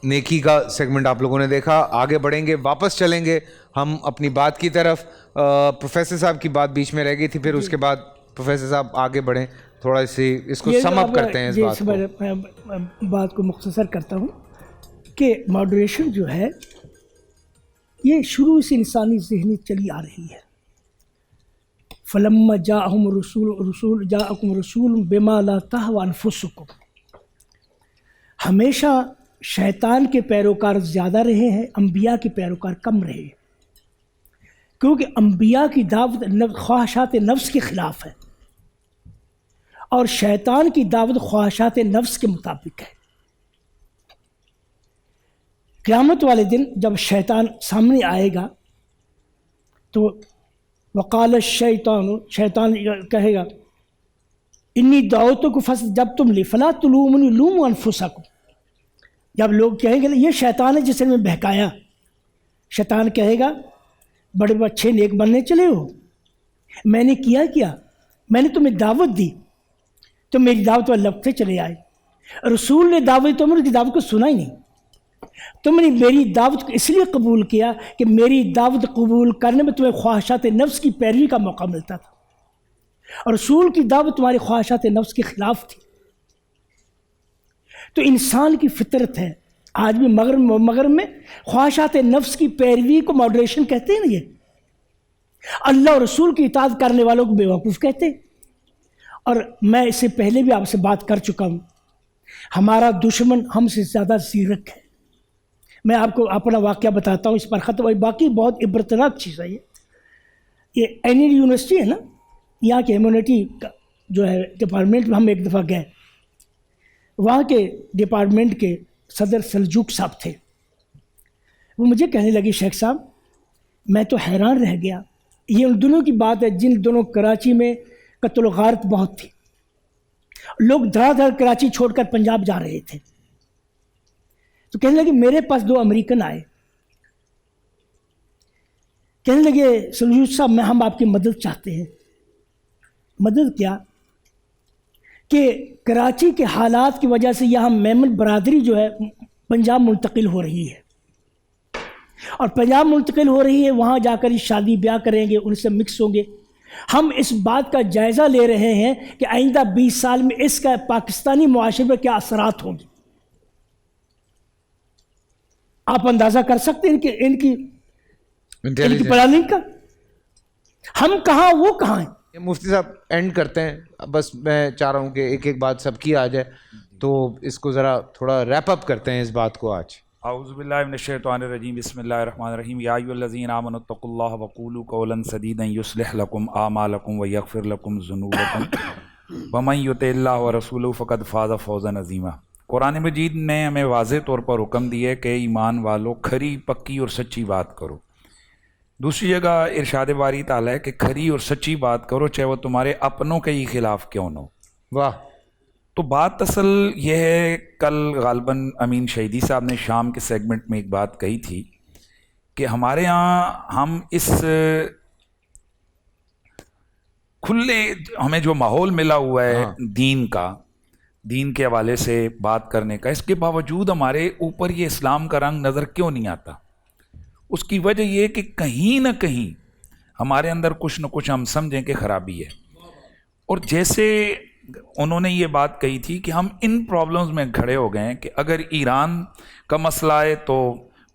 نیکی کا سیگمنٹ آپ لوگوں نے دیکھا. آگے بڑھیں گے, واپس چلیں گے ہم اپنی بات کی طرف. پروفیسر صاحب کی بات بیچ میں رہ گئی تھی, پھر اس کے بعد پروفیسر صاحب آگے بڑھیں, تھوڑا سی اس کو سم اپ کرتے ہیں. اس بات کو مختصر کرتا ہوں کہ ماڈریشن جو ہے یہ شروع سے انسانی ذہنیت چلی آ رہی ہے. فلما جاءکم رسول بما لا تہوی انفسکم. ہمیشہ شیطان کے پیروکار زیادہ رہے ہیں, انبیاء کے پیروکار کم رہے, کیونکہ انبیاء کی دعوت خواہشات نفس کے خلاف ہے اور شیطان کی دعوت خواہشات نفس کے مطابق ہے. قیامت والے دن جب شیطان سامنے آئے گا تو وقال الشیطان, شیطان کہے گا انی دعوتک فاستجبتم لی فلا تلومونی لوموا انفسکم. جب لوگ کہیں گے یہ شیطان ہے جس نے بہکایا, شیطان کہے گا بڑے اچھے نیک بننے چلے ہو, میں نے کیا, میں نے تمہیں دعوت دی, تم میری دعوت پر لپٹے چلے آئے. رسول نے دعوت دی, تم نے اس کی دعوت کو سنا ہی نہیں. تم نے میری دعوت کو اس لیے قبول کیا کہ میری دعوت قبول کرنے میں تمہیں خواہشات نفس کی پیروی کا موقع ملتا تھا, اور رسول کی دعوت تمہاری خواہشات نفس کے خلاف تھی. تو انسان کی فطرت ہے, آج بھی مغرب میں خواہشات نفس کی پیروی کو ماڈریشن کہتے ہیں نا. یہ اللہ اور رسول کی اطاعت کرنے والوں کو بیوقوف کہتے ہیں, اور میں اس سے پہلے بھی آپ سے بات کر چکا ہوں، ہمارا دشمن ہم سے زیادہ زیرک ہے. میں آپ کو اپنا واقعہ بتاتا ہوں، اس پر ختم. باقی بہت عبرتناک چیز ہے یہ این یونیورسٹی ہے نا، یہاں کے ہیومینٹی کا جو ہے ڈپارٹمنٹ میں ہم ایک دفعہ گئے. وہاں کے ڈپارٹمنٹ کے صدر سلجوق صاحب تھے. وہ مجھے کہنے لگے شیخ صاحب میں تو حیران رہ گیا، یہ ان دنوں کی بات ہے جن دنوں کراچی میں قتل و غارت بہت تھی، لوگ دھڑا دھڑ کراچی چھوڑ کر پنجاب جا رہے تھے. تو کہنے لگے میرے پاس 2 امریکن آئے، کہنے لگے سلجوق صاحب ہم آپ کی مدد چاہتے ہیں. مدد کیا کہ کراچی کے حالات کی وجہ سے یہاں میمن برادری جو ہے پنجاب منتقل ہو رہی ہے، اور پنجاب منتقل ہو رہی ہے، وہاں جا کر شادی بیاہ کریں گے، ان سے مکس ہوں گے. ہم اس بات کا جائزہ لے رہے ہیں کہ آئندہ 20 سال میں اس کا پاکستانی معاشرے پر کیا اثرات ہوں گے. آپ اندازہ کر سکتے ہیں کہ ان کی پلاننگ کا. ہم کہاں وہ کہاں ہیں. مفتی صاحب اینڈ کرتے ہیں، بس میں چاہ رہا ہوں کہ ایک ایک بات سب کی آ جائے، تو اس کو ذرا تھوڑا ریپ اپ کرتے ہیں اس بات کو آج. اعوذ باللہ من الشیطان الرجیم، بسم اللہ الرحمن الرحیم. یا ایھا الذین آمنوا اتقوا اللہ وقولوا قولا سدیدا یصلح لکم اعمالکم ویغفر لکم ذنوبکم ومن یطع اللہ ورسولہ فقد فاز فوزا عظیما. قرآن مجید نے ہمیں واضح طور پر حکم دیا ہے کہ ایمان والو کھری پکی اور سچی بات کرو. دوسری جگہ ارشاد باری تعالیٰ ہے کہ کھری اور سچی بات کرو چاہے وہ تمہارے اپنوں کے ہی خلاف کیوں نہ ہو. واہ. تو بات اصل یہ ہے، کل غالباً امین شہیدی صاحب نے شام کے سیگمنٹ میں ایک بات کہی تھی کہ ہمارے ہاں ہم اس کھلے ہمیں جو ماحول ملا ہوا ہے دین کا، دین کے حوالے سے بات کرنے کا، اس کے باوجود ہمارے اوپر یہ اسلام کا رنگ نظر کیوں نہیں آتا؟ اس کی وجہ یہ ہے کہ کہیں نہ کہیں ہمارے اندر کچھ نہ کچھ ہم سمجھیں کہ خرابی ہے. اور جیسے انہوں نے یہ بات کہی تھی کہ ہم ان پرابلمز میں کھڑے ہو گئے ہیں کہ اگر ایران کا مسئلہ ہے تو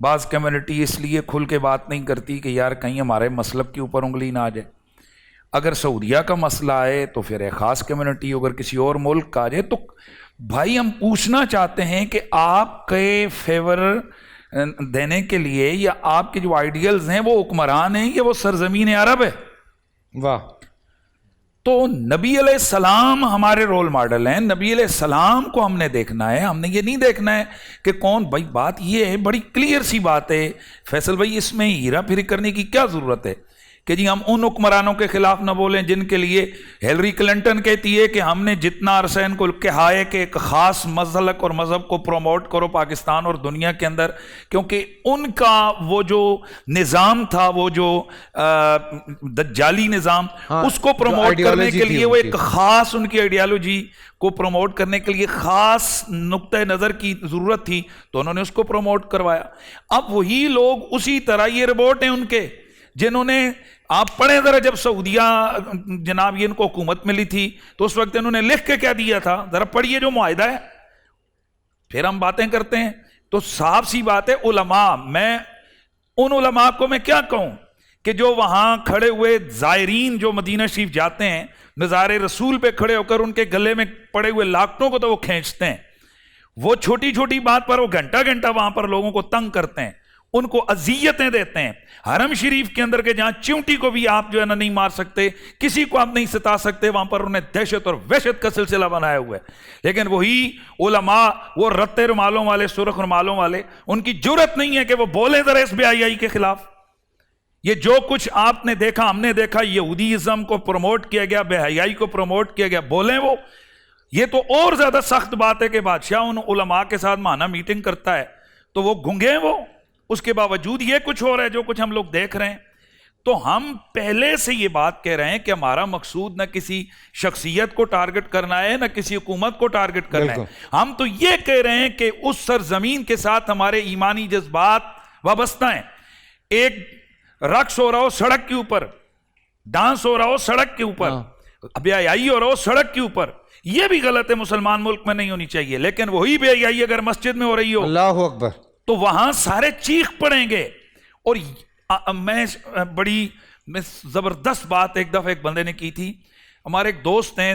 بعض کمیونٹی اس لیے کھل کے بات نہیں کرتی کہ یار کہیں ہمارے مسلب کے اوپر انگلی نہ آ جائے. اگر سعودیہ کا مسئلہ ہے تو پھر ایک خاص کمیونٹی، اگر کسی اور ملک کا آ جائے تو بھائی ہم پوچھنا چاہتے ہیں کہ آپ کے فیور دینے کے لیے یا آپ کے جو آئیڈیلز ہیں وہ حکمران ہیں یا وہ سرزمین عرب ہے؟ واہ. تو نبی علیہ السلام ہمارے رول ماڈل ہیں، نبی علیہ السلام کو ہم نے دیکھنا ہے. ہم نے یہ نہیں دیکھنا ہے کہ کون. بھائی بات یہ ہے، بڑی کلیئر سی بات ہے فیصل بھائی، اس میں ہیرا پھیری کرنے کی کیا ضرورت ہے کہ جی ہم ان حکمرانوں کے خلاف نہ بولیں جن کے لیے ہیلری کلنٹن کہتی ہے کہ ہم نے جتنا عرصہ ان کو کہا ہے کہ ایک خاص مسلک اور مذہب کو پروموٹ کرو پاکستان اور دنیا کے اندر، کیونکہ ان کا وہ جو نظام تھا، وہ جو دجالی نظام، اس کو پروموٹ کرنے کے لیے وہ ایک خاص ان کی آئیڈیالوجی کو پروموٹ کرنے کے لیے خاص نقطہ نظر کی ضرورت تھی، تو انہوں نے اس کو پروموٹ کروایا. اب وہی لوگ اسی طرح، یہ رپورٹ ہیں ان کے جنہوں نے، آپ پڑھیں ذرا، جب سعودیہ جناب یہ ان کو حکومت ملی تھی تو اس وقت انہوں نے لکھ کے کیا دیا تھا، ذرا پڑھیے جو معاہدہ ہے، پھر ہم باتیں کرتے ہیں. تو صاف سی بات ہے، علماء، میں ان علماء کو میں کیا کہوں کہ جو وہاں کھڑے ہوئے زائرین جو مدینہ شریف جاتے ہیں، مزار رسول پہ کھڑے ہو کر ان کے گلے میں پڑے ہوئے لاکٹوں کو تو وہ کھینچتے ہیں، وہ چھوٹی چھوٹی بات پر وہ گھنٹہ گھنٹہ وہاں پر لوگوں کو تنگ کرتے ہیں، ان کو اذیتیں دیتے ہیں. حرم شریف کے اندر کے جہاں چونٹی کو بھی آپ جو ہے نا نہیں مار سکتے، کسی کو آپ نہیں ستا سکتے، وہاں پر انہیں دہشت اور وحشت کا سلسلہ بنایا ہوا ہے. لیکن وہی علماء، وہ رتے رومالوں والے، سرخ رومالوں والے، ان کی جرت نہیں ہے کہ وہ بولیں ذرا اس بے حیائی کے خلاف. یہ جو کچھ آپ نے دیکھا، ہم نے دیکھا، یہودیزم کو پروموٹ کیا گیا، بے حیائی کو پروموٹ کیا گیا، بولیں وہ. یہ تو اور زیادہ سخت بات ہے کہ بادشاہ ان علماء کے ساتھ ماہانہ میٹنگ کرتا ہے تو وہ گنگے، وہ اس کے باوجود یہ کچھ ہو رہا ہے جو کچھ ہم لوگ دیکھ رہے ہیں. تو ہم پہلے سے یہ بات کہہ رہے ہیں کہ ہمارا مقصود نہ کسی شخصیت کو ٹارگٹ کرنا ہے، نہ کسی حکومت کو ٹارگٹ کرنا ہے. ہم تو یہ کہہ رہے ہیں کہ اس سرزمین کے ساتھ ہمارے ایمانی جذبات وابستہ ہیں. ایک رقص ہو رہا ہو سڑک کے اوپر، ڈانس ہو رہا ہو سڑک کے اوپر، بے حیائی ہو رہا ہو سڑک کے اوپر، یہ بھی غلط ہے، مسلمان ملک میں نہیں ہونی چاہیے. لیکن وہی بے حیائی اگر مسجد میں ہو رہی ہو، اللہ اکبر، تو وہاں سارے چیخ پڑیں گے. اور میں بڑی زبردست بات ایک دفعہ ایک بندے نے کی تھی. ہمارے ایک دوست ہیں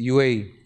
UAE,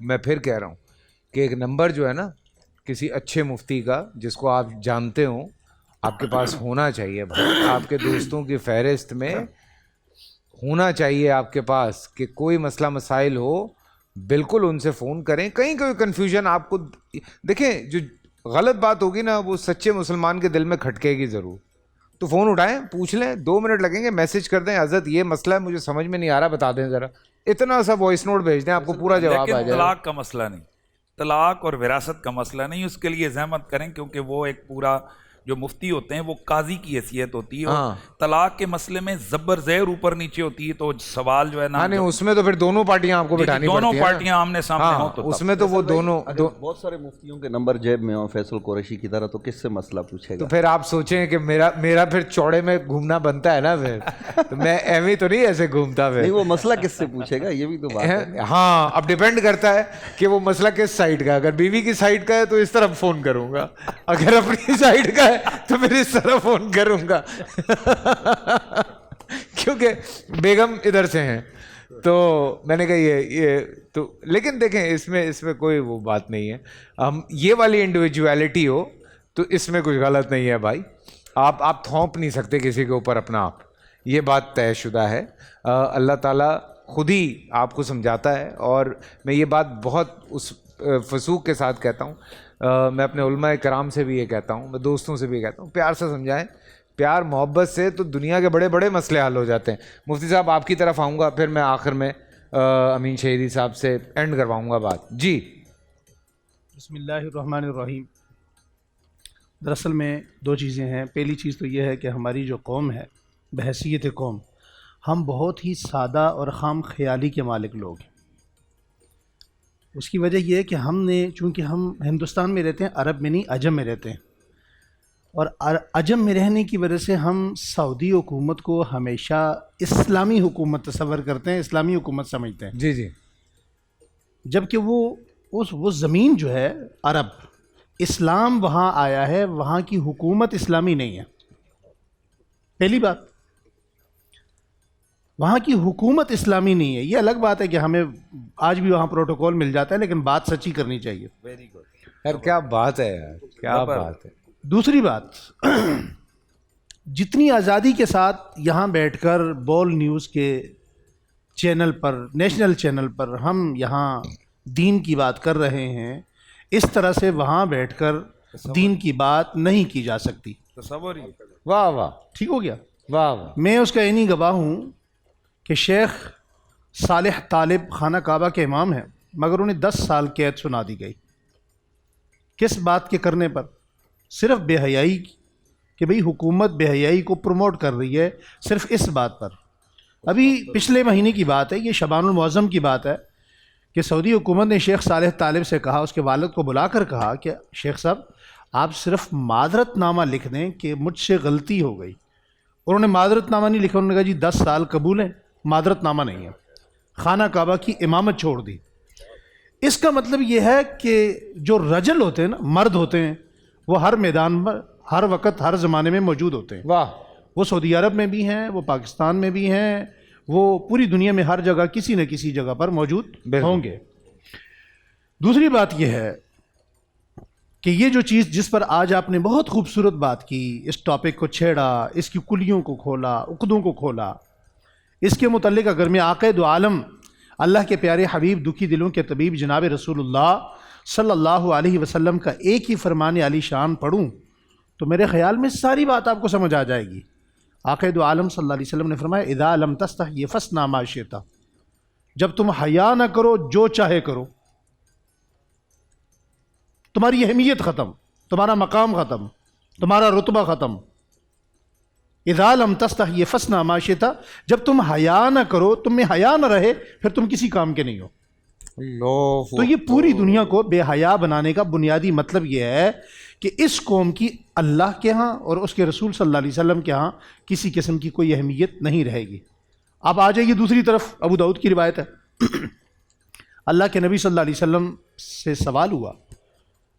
میں پھر کہہ رہا ہوں کہ ایک نمبر جو ہے نا کسی اچھے مفتی کا جس کو آپ جانتے ہوں آپ کے پاس ہونا چاہیے بھائی. آپ کے دوستوں کی فہرست میں ہونا چاہیے آپ کے پاس کہ کوئی مسئلہ مسائل ہو بالکل ان سے فون کریں. کہیں کوئی کنفیوژن آپ کو دیکھیں جو غلط بات ہوگی نا وہ سچے مسلمان کے دل میں کھٹکے گی ضرور, تو فون اٹھائیں, پوچھ لیں, 2 منٹ لگیں گے, میسج کر دیں حضرت یہ مسئلہ ہے مجھے سمجھ میں نہیں آ رہا بتا دیں ذرا, اتنا سا وائس نوٹ بھیج دیں آپ کو پورا جواب آ جائے. طلاق کا مسئلہ نہیں, طلاق اور وراثت کا مسئلہ نہیں, اس کے لیے زحمت کریں کیونکہ وہ ایک پورا جو مفتی ہوتے ہیں وہ قاضی کی حیثیت ہوتی ہے, اور طلاق کے مسئلے میں زبر زیر اوپر نیچے ہوتی ہے, تو سوال جو ہے نا نہیں اس میں تو پھر دونوں پارٹیاں آپ کو بٹھانی پڑتی ہیں, دونوں پارٹیاں آمنے سامنے ہوں تو اس میں تو وہ دونوں بہت سارے مفتیوں کے نمبر جیب میں ہوں فیصل قریشی کی طرح, تو کس سے مسئلہ پوچھے گا؟ تو پھر آپ سوچیں کہ میرا پھر چوڑے میں گھومنا بنتا ہے نا, پھر تو میں ایویں تو نہیں ایسے گھومتا پھر. نہیں وہ مسئلہ کس سے پوچھے گا یہ بھی تو بات ہے. ہاں اب ڈیپینڈ کرتا ہے کہ وہ مسئلہ کس سائڈ کا, اگر بیوی کی سائڈ کا ہے تو اس طرف فون کروں گا, اگر اپنی سائڈ کا ہے تو پھر اس طرح فون کروں گا کیونکہ بیگم ادھر سے ہیں. تو میں نے کہا یہ تو, لیکن دیکھیں اس میں کوئی وہ بات نہیں ہے, ہم یہ والی انڈیویجویلٹی ہو تو اس میں کچھ غلط نہیں ہے بھائی. آپ تھوپ نہیں سکتے کسی کے اوپر اپنا آپ, یہ بات طے شدہ ہے. اللہ تعالیٰ خود ہی آپ کو سمجھاتا ہے, اور میں یہ بات بہت اس فسوق کے ساتھ کہتا ہوں, میں اپنے علماء کرام سے بھی یہ کہتا ہوں, میں دوستوں سے بھی کہتا ہوں, پیار سے سمجھائیں, پیار محبت سے تو دنیا کے بڑے بڑے مسئلے حل ہو جاتے ہیں. مفتی صاحب آپ کی طرف آؤں گا, پھر میں آخر میں امین شہیدی صاحب سے اینڈ کرواؤں گا بات. جی بسم اللہ الرحمن الرحیم. دراصل میں 2 چیزیں ہیں. پہلی چیز تو یہ ہے کہ ہماری جو قوم ہے بحیثیت قوم ہم بہت ہی سادہ اور خام خیالی کے مالک لوگ ہیں. اس کی وجہ یہ ہے کہ ہم نے چونکہ ہم ہندوستان میں رہتے ہیں, عرب میں نہیں عجم میں رہتے ہیں, اور عجم میں رہنے کی وجہ سے ہم سعودی حکومت کو ہمیشہ اسلامی حکومت تصور کرتے ہیں, اسلامی حکومت سمجھتے ہیں. جی جی. جبکہ وہ زمین جو ہے عرب, اسلام وہاں آیا ہے, وہاں کی حکومت اسلامی نہیں ہے. پہلی بات, وہاں کی حکومت اسلامی نہیں ہے. یہ الگ بات ہے کہ ہمیں آج بھی وہاں پروٹوکول مل جاتا ہے, لیکن بات سچی کرنی چاہیے. ویری گڈ یار, کیا بات ہے یار, کیا بات ہے. دوسری بات, جتنی آزادی کے ساتھ یہاں بیٹھ کر بول نیوز کے چینل پر, نیشنل چینل پر ہم یہاں دین کی بات کر رہے ہیں, اس طرح سے وہاں بیٹھ کر دین کی بات نہیں کی جا سکتی. واہ واہ, ٹھیک ہو گیا. واہ واہ. میں اس کا عینی گواہ ہوں کہ شیخ صالح طالب خانہ کعبہ کے امام ہیں, مگر انہیں 10 سال قید سنا دی گئی. کس بات کے کرنے پر؟ صرف بے حیائی, کہ بھئی حکومت بے حیائی کو پروموٹ کر رہی ہے, صرف اس بات پر. ابھی پچھلے مہینے کی بات ہے, یہ شعبان المعظم کی بات ہے, کہ سعودی حکومت نے شیخ صالح طالب سے کہا, اس کے والد کو بلا کر کہا کہ شیخ صاحب آپ صرف معذرت نامہ لکھ دیں کہ مجھ سے غلطی ہو گئی. انہوں نے معذرت نامہ نہیں لکھا, انہوں نے کہا جی 10 سال قبول ہیں, معذرت نامہ نہیں ہے, خانہ کعبہ کی امامت چھوڑ دی. اس کا مطلب یہ ہے کہ جو رجل ہوتے ہیں نا, مرد ہوتے ہیں, وہ ہر میدان پر ہر وقت ہر زمانے میں موجود ہوتے ہیں. واہ. وہ سعودی عرب میں بھی ہیں, وہ پاکستان میں بھی ہیں, وہ پوری دنیا میں ہر جگہ کسی نہ کسی جگہ پر موجود ہوں گے. دوسری بات یہ ہے کہ یہ جو چیز جس پر آج آپ نے بہت خوبصورت بات کی, اس ٹاپک کو چھیڑا, اس کی کلیوں کو کھولا, عقدوں کو کھولا, اس کے متعلق اگر میں آقا دو عالم اللہ کے پیارے حبیب دکھی دلوں کے طبیب جناب رسول اللہ صلی اللہ علیہ وسلم کا ایک ہی فرمان علی شان پڑھوں تو میرے خیال میں ساری بات آپ کو سمجھ آ جائے گی. آقا دو عالم صلی اللہ علیہ وسلم نے فرمایا اذا لم تستحی فاصنع ما شئت, جب تم حیا نہ کرو جو چاہے کرو. تمہاری اہمیت ختم, تمہارا مقام ختم, تمہارا رتبہ ختم. اذا لم تستحی فاصنع ما شئت, جب تم حیا نہ کرو, تم میں حیا نہ رہے, پھر تم کسی کام کے نہیں ہو. تو یہ پوری دنیا کو بے حیا بنانے کا بنیادی مطلب یہ ہے کہ اس قوم کی اللہ کے ہاں اور اس کے رسول صلی اللہ علیہ وسلم کے ہاں کسی قسم کی کوئی اہمیت نہیں رہے گی. اب آ جائیے دوسری طرف, ابو داؤد کی روایت ہے, اللہ کے نبی صلی اللہ علیہ وسلم سے سوال ہوا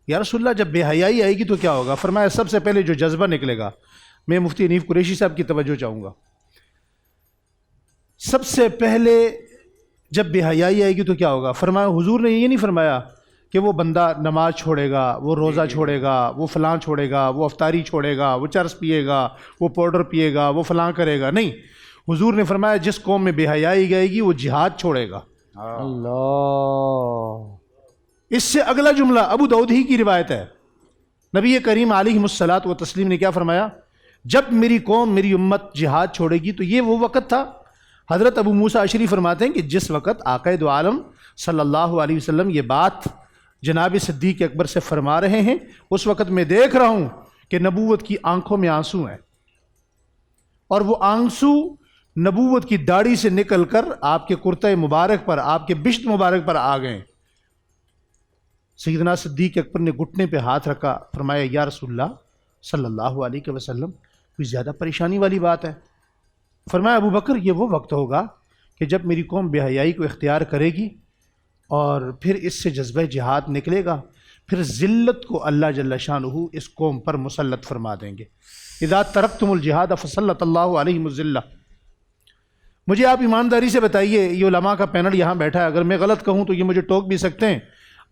یا رسول اللہ جب بے حیائی آئے گی تو کیا ہوگا؟ فرمایا سب سے پہلے جو جذبہ نکلے گا, میں مفتی حنیف قریشی صاحب کی توجہ چاہوں گا, سب سے پہلے جب بے حیائی آئے گی تو کیا ہوگا؟ فرمایا حضور نے یہ نہیں فرمایا کہ وہ بندہ نماز چھوڑے گا، وہ روزہ چھوڑے گا، وہ فلاں چھوڑے گا، وہ افطاری چھوڑے گا، وہ چرس پیے گا، وہ پاؤڈر پیے گا، وہ فلاں کرے گا. نہیں، حضور نے فرمایا جس قوم میں بے حیائی گئے گی وہ جہاد چھوڑے گا. اللہ. اس سے اگلا جملہ ابو داؤد ہی کی روایت ہے. نبی کریم علیہ الصلاۃ و تسلیم نے کیا فرمایا؟ جب میری قوم، میری امت جہاد چھوڑے گی تو یہ وہ وقت تھا. حضرت ابو موسیٰ اشعری فرماتے ہیں کہ جس وقت آقا دو عالم صلی اللہ علیہ وسلم یہ بات جناب صدیق اکبر سے فرما رہے ہیں، اس وقت میں دیکھ رہا ہوں کہ نبوت کی آنکھوں میں آنسو ہیں، اور وہ آنسو نبوت کی داڑھی سے نکل کر آپ کے کرتہ مبارک پر، آپ کے بشت مبارک پر آ گئے. سیدنا صدیق اکبر نے گھٹنے پہ ہاتھ رکھا، فرمایا یا رسول اللہ صلی اللہ علیہ وسلم کوئی زیادہ پریشانی والی بات ہے؟ فرمایا ابو بکر یہ وہ وقت ہوگا کہ جب میری قوم بے حیائی کو اختیار کرے گی اور پھر اس سے جذبہ جہاد نکلے گا، پھر ذلت کو اللہ جل شانہ اس قوم پر مسلط فرما دیں گے. اذا ترکتم الجہاد فسلط اللہ علیہم الذلہ. مجھے آپ ایمانداری سے بتائیے، یہ علماء کا پینل یہاں بیٹھا ہے، اگر میں غلط کہوں تو یہ مجھے ٹوک بھی سکتے ہیں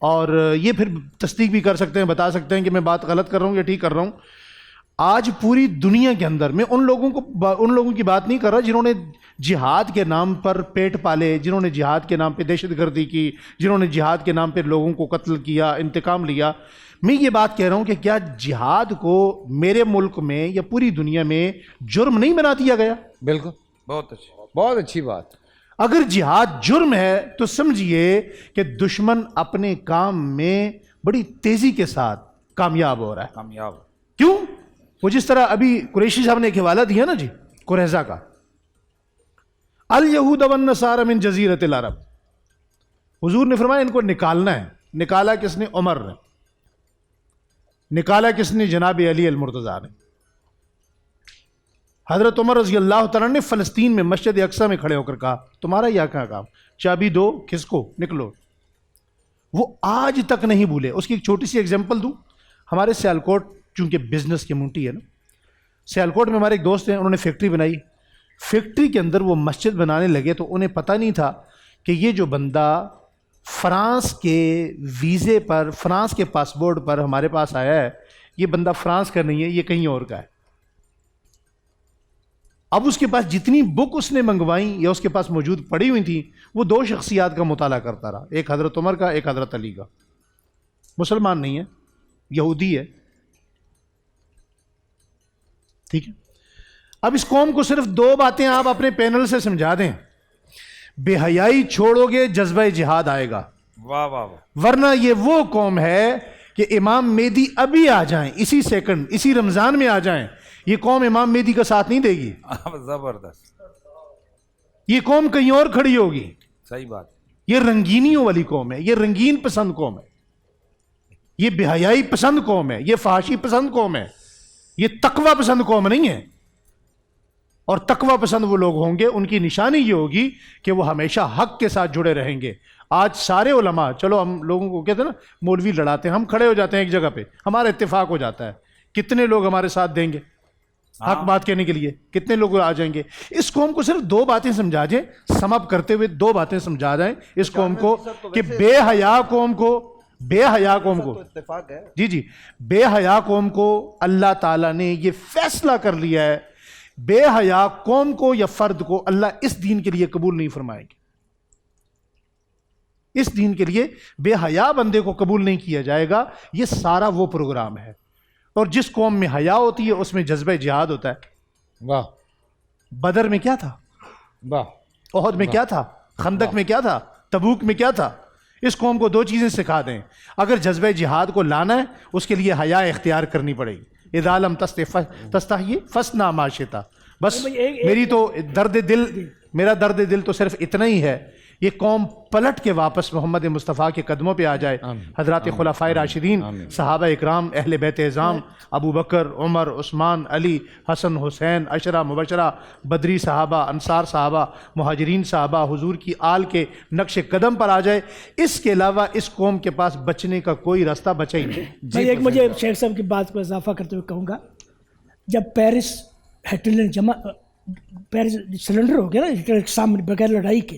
اور یہ پھر تصدیق بھی کر سکتے ہیں، بتا سکتے ہیں کہ میں بات غلط کر رہا ہوں یا ٹھیک کر رہا ہوں. آج پوری دنیا کے اندر میں ان لوگوں کی بات نہیں کر رہا جنہوں نے جہاد کے نام پر پیٹ پالے، جنہوں نے جہاد کے نام پہ دہشت گردی کی، جنہوں نے جہاد کے نام پہ لوگوں کو قتل کیا، انتقام لیا. میں یہ بات کہہ رہا ہوں کہ کیا جہاد کو میرے ملک میں یا پوری دنیا میں جرم نہیں بنا دیا گیا؟ بالکل، بہت اچھی بات. اگر جہاد جرم ہے تو سمجھیے کہ دشمن اپنے کام میں بڑی تیزی کے ساتھ کامیاب ہو رہا ہے. کامیاب کیوں؟ وہ جس طرح ابھی قریشی صاحب نے ایک حوالہ دیا نا جی قریظہ کا، الیہود والنصارى من جزیرۃ العرب. حضور نے فرمایا ان کو نکالنا ہے. نکالا کس نے؟ عمر نے. نکالا کس نے؟ جناب علی المرتضیٰ نے. حضرت عمر رضی اللہ تعالیٰ نے فلسطین میں مسجد اقصی میں کھڑے ہو کر کہا تمہارا یہ کیا کام، چابی دو، کس کو؟ نکلو. وہ آج تک نہیں بھولے. اس کی ایک چھوٹی سی ایگزامپل دوں. ہمارے سیالکوٹ چونکہ بزنس کی منٹی ہے نا، سیالکوٹ میں ہمارے ایک دوست ہیں، انہوں نے فیکٹری بنائی. فیکٹری کے اندر وہ مسجد بنانے لگے تو انہیں پتہ نہیں تھا کہ یہ جو بندہ فرانس کے ویزے پر، فرانس کے پاسپورٹ پر ہمارے پاس آیا ہے، یہ بندہ فرانس کا نہیں ہے، یہ کہیں اور کا ہے. اب اس کے پاس جتنی بک اس نے منگوائیں یا اس کے پاس موجود پڑی ہوئی تھیں، وہ دو شخصیات کا مطالعہ کرتا رہا، ایک حضرت عمر کا، ایک حضرت علی کا. مسلمان نہیں ہے، یہودی ہے. ٹھیک ہے. اب اس قوم کو صرف دو باتیں آپ اپنے پینل سے سمجھا دیں. بے حیائی چھوڑو گے جذبہ جہاد آئے گا. واہ واہ واہ. ورنہ یہ وہ قوم ہے کہ امام مہدی ابھی آ جائیں، اسی سیکنڈ، اسی رمضان میں آ جائیں، یہ قوم امام مہدی کا ساتھ نہیں دے گی. زبردست. یہ قوم کہیں اور کھڑی ہوگی. صحیح بات. یہ رنگینیوں والی قوم ہے، یہ رنگین پسند قوم ہے، یہ بے حیائی پسند قوم ہے، یہ فحاشی پسند قوم ہے، یہ تقوی پسند قوم نہیں ہے. اور تقوی پسند وہ لوگ ہوں گے، ان کی نشانی یہ ہوگی کہ وہ ہمیشہ حق کے ساتھ جڑے رہیں گے. آج سارے علماء، چلو ہم لوگوں کو کہتے ہیں نا مولوی لڑاتے ہیں، ہم کھڑے ہو جاتے ہیں ایک جگہ پہ، ہمارا اتفاق ہو جاتا ہے. کتنے لوگ ہمارے ساتھ دیں گے حق بات کہنے کے لیے؟ کتنے لوگ آ جائیں گے؟ اس قوم کو صرف دو باتیں سمجھا جائیں، سم اپ کرتے ہوئے دو باتیں سمجھا جائیں اس قوم کو کہ بے حیا قوم کو جی بے حیا قوم کو اللہ تعالیٰ نے یہ فیصلہ کر لیا ہے، بے حیا قوم کو یا فرد کو اللہ اس دین کے لیے قبول نہیں فرمائے گے. اس دین کے لیے بے حیا بندے کو قبول نہیں کیا جائے گا. یہ سارا وہ پروگرام ہے. اور جس قوم میں حیا ہوتی ہے اس میں جذبہ جہاد ہوتا ہے. واہ. بدر میں کیا تھا؟ واہ. احد میں کیا تھا؟ خندق میں کیا تھا؟ تبوک میں کیا تھا؟ اس قوم کو دو چیزیں سکھا دیں. اگر جذبہ جہاد کو لانا ہے اس کے لیے حیا اختیار کرنی پڑے گی. اذا لم تستحی فاصنع ما شئت. بس میرا درد دل تو صرف اتنا ہی ہے، یہ قوم پلٹ کے واپس محمد مصطفیٰ کے قدموں پہ آ جائے. حضرات خلفائے راشدین، صحابہ اکرام، اہل بیت اعظام، ابو بکر، عمر، عثمان، علی، حسن، حسین، عشرہ مبشرہ، بدری صحابہ، انصار صحابہ، مہاجرین صحابہ حضور کی آل کے نقش قدم پر آ جائے. اس کے علاوہ اس قوم کے پاس بچنے کا کوئی راستہ بچا ہی نہیں. میں ایک مجھے شیخ صاحب کی بات کو اضافہ کرتے ہوئے کہوں گا، جب پیرس ہٹلر پیرس سلنڈر ہو گیا نا ہٹلر کے سامنے بغیر لڑائی کے،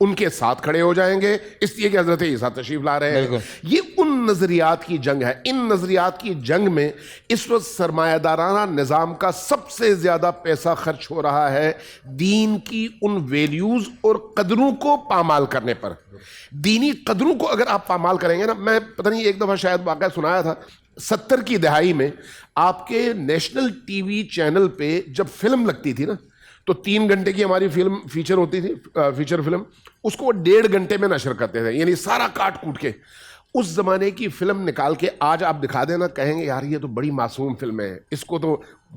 ان کے ساتھ کھڑے ہو جائیں گے، اس لیے کہ حضرت عیسیٰ تشریف لا رہے ہیں. یہ ان نظریات کی جنگ ہے. ان نظریات کی جنگ میں اس وقت سرمایہ دارانہ نظام کا سب سے زیادہ پیسہ خرچ ہو رہا ہے دین کی ان ویلیوز اور قدروں کو پامال کرنے پر. دینی قدروں کو اگر آپ پامال کریں گے نا، میں پتہ نہیں ایک دفعہ شاید واقعہ سنایا تھا، 70 کی دہائی میں آپ کے نیشنل ٹی وی چینل پہ جب فلم لگتی تھی نا، تو 3 گھنٹے کی ہماری فلم فیچر ہوتی تھی، فیچر فلم، اس کو 1.5 گھنٹے میں نشر کرتے تھے، یعنی سارا کاٹ کوٹ کے. اس زمانے کی فلم نکال کے آج آپ دکھا دینا، کہیں گے یار یہ تو بڑی معصوم فلم ہے، اس کو تو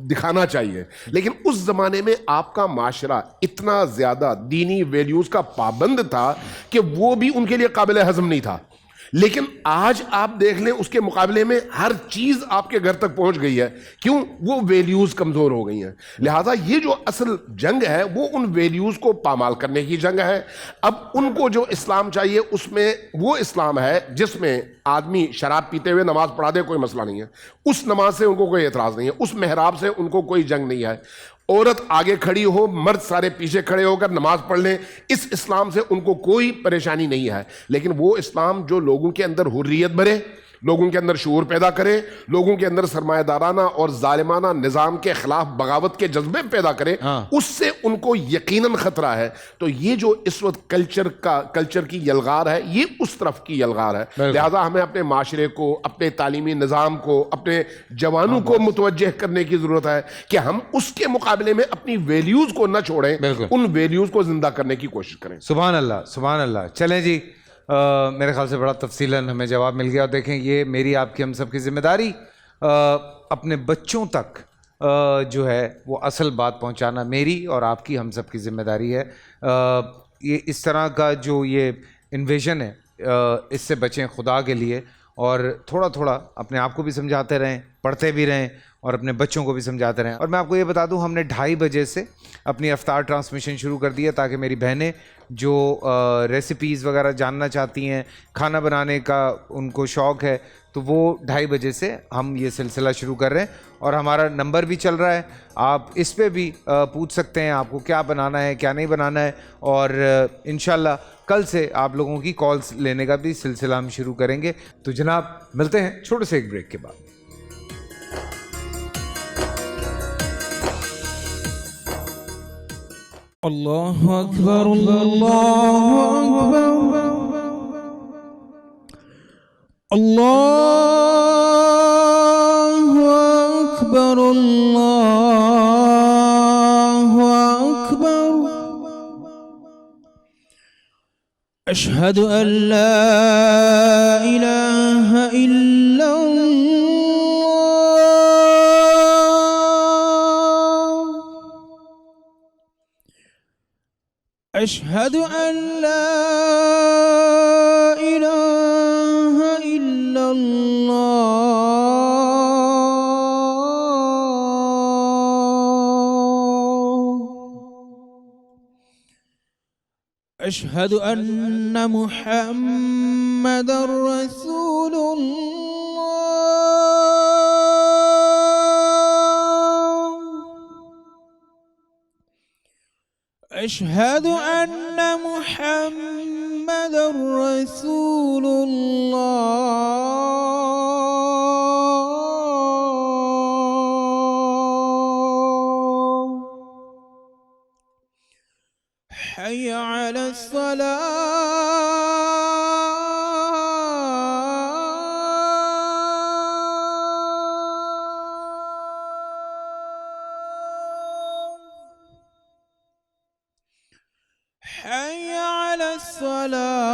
دکھانا چاہیے. لیکن اس زمانے میں آپ کا معاشرہ اتنا زیادہ دینی ویلیوز کا پابند تھا کہ وہ بھی ان کے لیے قابل ہضم نہیں تھا. لیکن آج آپ دیکھ لیں اس کے مقابلے میں ہر چیز آپ کے گھر تک پہنچ گئی ہے. کیوں؟ وہ ویلیوز کمزور ہو گئی ہیں. لہٰذا یہ جو اصل جنگ ہے وہ ان ویلیوز کو پامال کرنے کی جنگ ہے. اب ان کو جو اسلام چاہیے اس میں وہ اسلام ہے جس میں آدمی شراب پیتے ہوئے نماز پڑھا دے، کوئی مسئلہ نہیں ہے، اس نماز سے ان کو کوئی اعتراض نہیں ہے، اس محراب سے ان کو کوئی جنگ نہیں ہے. عورت آگے کھڑی ہو، مرد سارے پیچھے کھڑے ہو کر نماز پڑھ لیں، اس اسلام سے ان کو کوئی پریشانی نہیں ہے. لیکن وہ اسلام جو لوگوں کے اندر حریت بھرے، لوگوں کے اندر شعور پیدا کرے، لوگوں کے اندر سرمایہ دارانہ اور ظالمانہ نظام کے خلاف بغاوت کے جذبے پیدا کرے، اس سے ان کو یقیناً خطرہ ہے. تو یہ جو اس وقت کلچر کی یلغار ہے، یہ اس طرف کی یلغار ہے. لہٰذا ہمیں اپنے معاشرے کو، اپنے تعلیمی نظام کو، اپنے جوانوں کو متوجہ کرنے کی ضرورت ہے کہ ہم اس کے مقابلے میں اپنی ویلیوز کو نہ چھوڑیں، ان ویلیوز کو زندہ کرنے کی کوشش کریں. سبحان اللہ، سبحان اللہ. چلیں جی، میرے خیال سے بڑا تفصیلاً ہمیں جواب مل گیا. اور دیکھیں یہ میری آپ کی ہم سب کی ذمہ داری اپنے بچوں تک جو ہے وہ اصل بات پہنچانا میری اور آپ کی ہم سب کی ذمہ داری ہے. یہ اس طرح کا جو یہ انویژن ہے اس سے بچیں خدا کے لیے، اور تھوڑا تھوڑا اپنے آپ کو بھی سمجھاتے رہیں، پڑھتے بھی رہیں اور اپنے بچوں کو بھی سمجھاتے رہیں. اور میں آپ کو یہ بتا دوں، ہم نے 2:30 بجے سے اپنی افطار ٹرانسمیشن شروع کر دی ہے تاکہ میری بہنیں جو ریسیپیز وغیرہ جاننا چاہتی ہیں، کھانا بنانے کا ان کو شوق ہے، تو وہ 2:30 بجے سے ہم یہ سلسلہ شروع کر رہے ہیں. اور ہمارا نمبر بھی چل رہا ہے، آپ اس پہ بھی پوچھ سکتے ہیں آپ کو کیا بنانا ہے کیا نہیں بنانا ہے. اور انشاءاللہ کل سے آپ لوگوں کی کالز لینے کا بھی سلسلہ ہم شروع کریں گے. تو جناب ملتے ہیں چھوٹے سے ایک بریک کے بعد. اللہ اکبر، اللہ اکبر، اللہ اکبر، اللہ اکبر. اشہد ان لا الہ الا أشهد أن لا إله إلا الله. أشهد أن محمد رسول أشهد أن محمد رسول الله. حي على حي على الصلاة.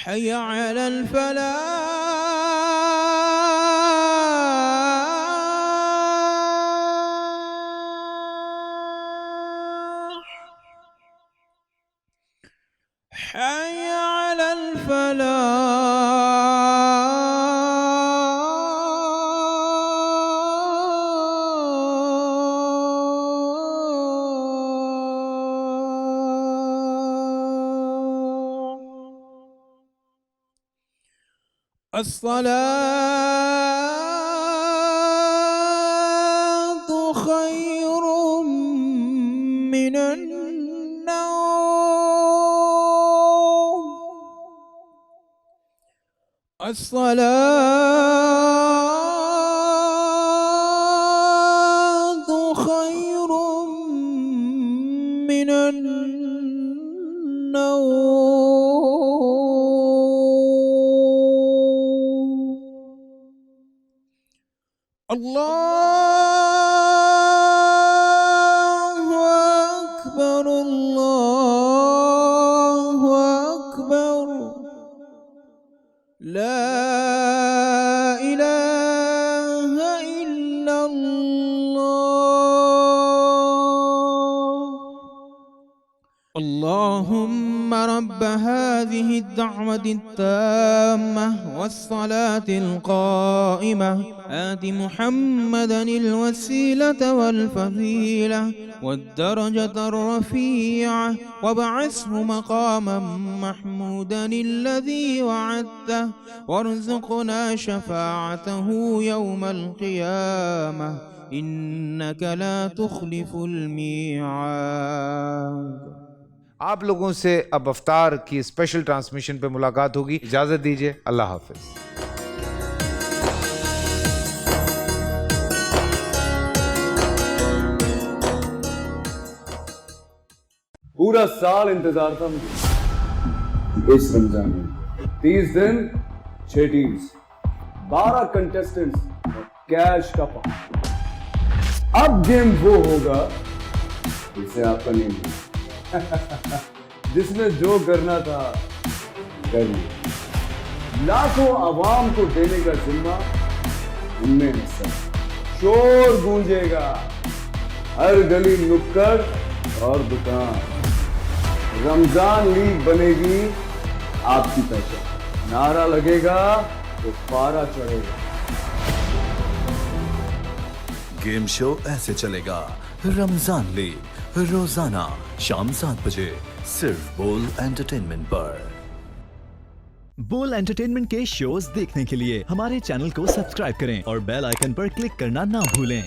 حي على الفلاح. حي على الفلاح. الصلاة خير من النوم. الصلاة خير من النوم. الله أكبر الله أكبر لا إله إلا الله. اللهم رب هذه الدعوة التامة والصلاة القائمة آت محمدا الوسيلة والفضيلة والدرجة الرفيعة وابعثه مقاما محمودا الذي وعدته وارزقنا شفاعته يوم القيامة إنك لا تخلف الميعاد. آپ لوگوں سے اب افطار کی اسپیشل ٹرانسمیشن پہ ملاقات ہوگی. اجازت دیجیے. اللہ حافظ. پورا سال انتظار تھا مجھے اس رمضان میں. 30 دن 6 ٹیمز 12 کنٹیسٹنٹس کیش کا پاؤں. اب گیم وہ ہوگا جسے آپ کا نیم ہے جس نے جو کرنا تھا کر لیا. لاکھوں عوام کو دینے کا ذمہ ان میں حصہ. شور گونجے گا ہر گلی نکڑ اور دکان. رمضان لیگ بنے گی آپ کی پہچان. نعرہ لگے گا تو پارا چڑھے گا. گیم شو ایسے چلے گا. رمضان لیگ روزانہ شام 7 بجے صرف بول انٹرٹینمنٹ پر. بول انٹرٹینمنٹ کے شوز دیکھنے کے لیے ہمارے چینل کو سبسکرائب کریں اور بیل آئیکن پر کلک کرنا نہ بھولیں.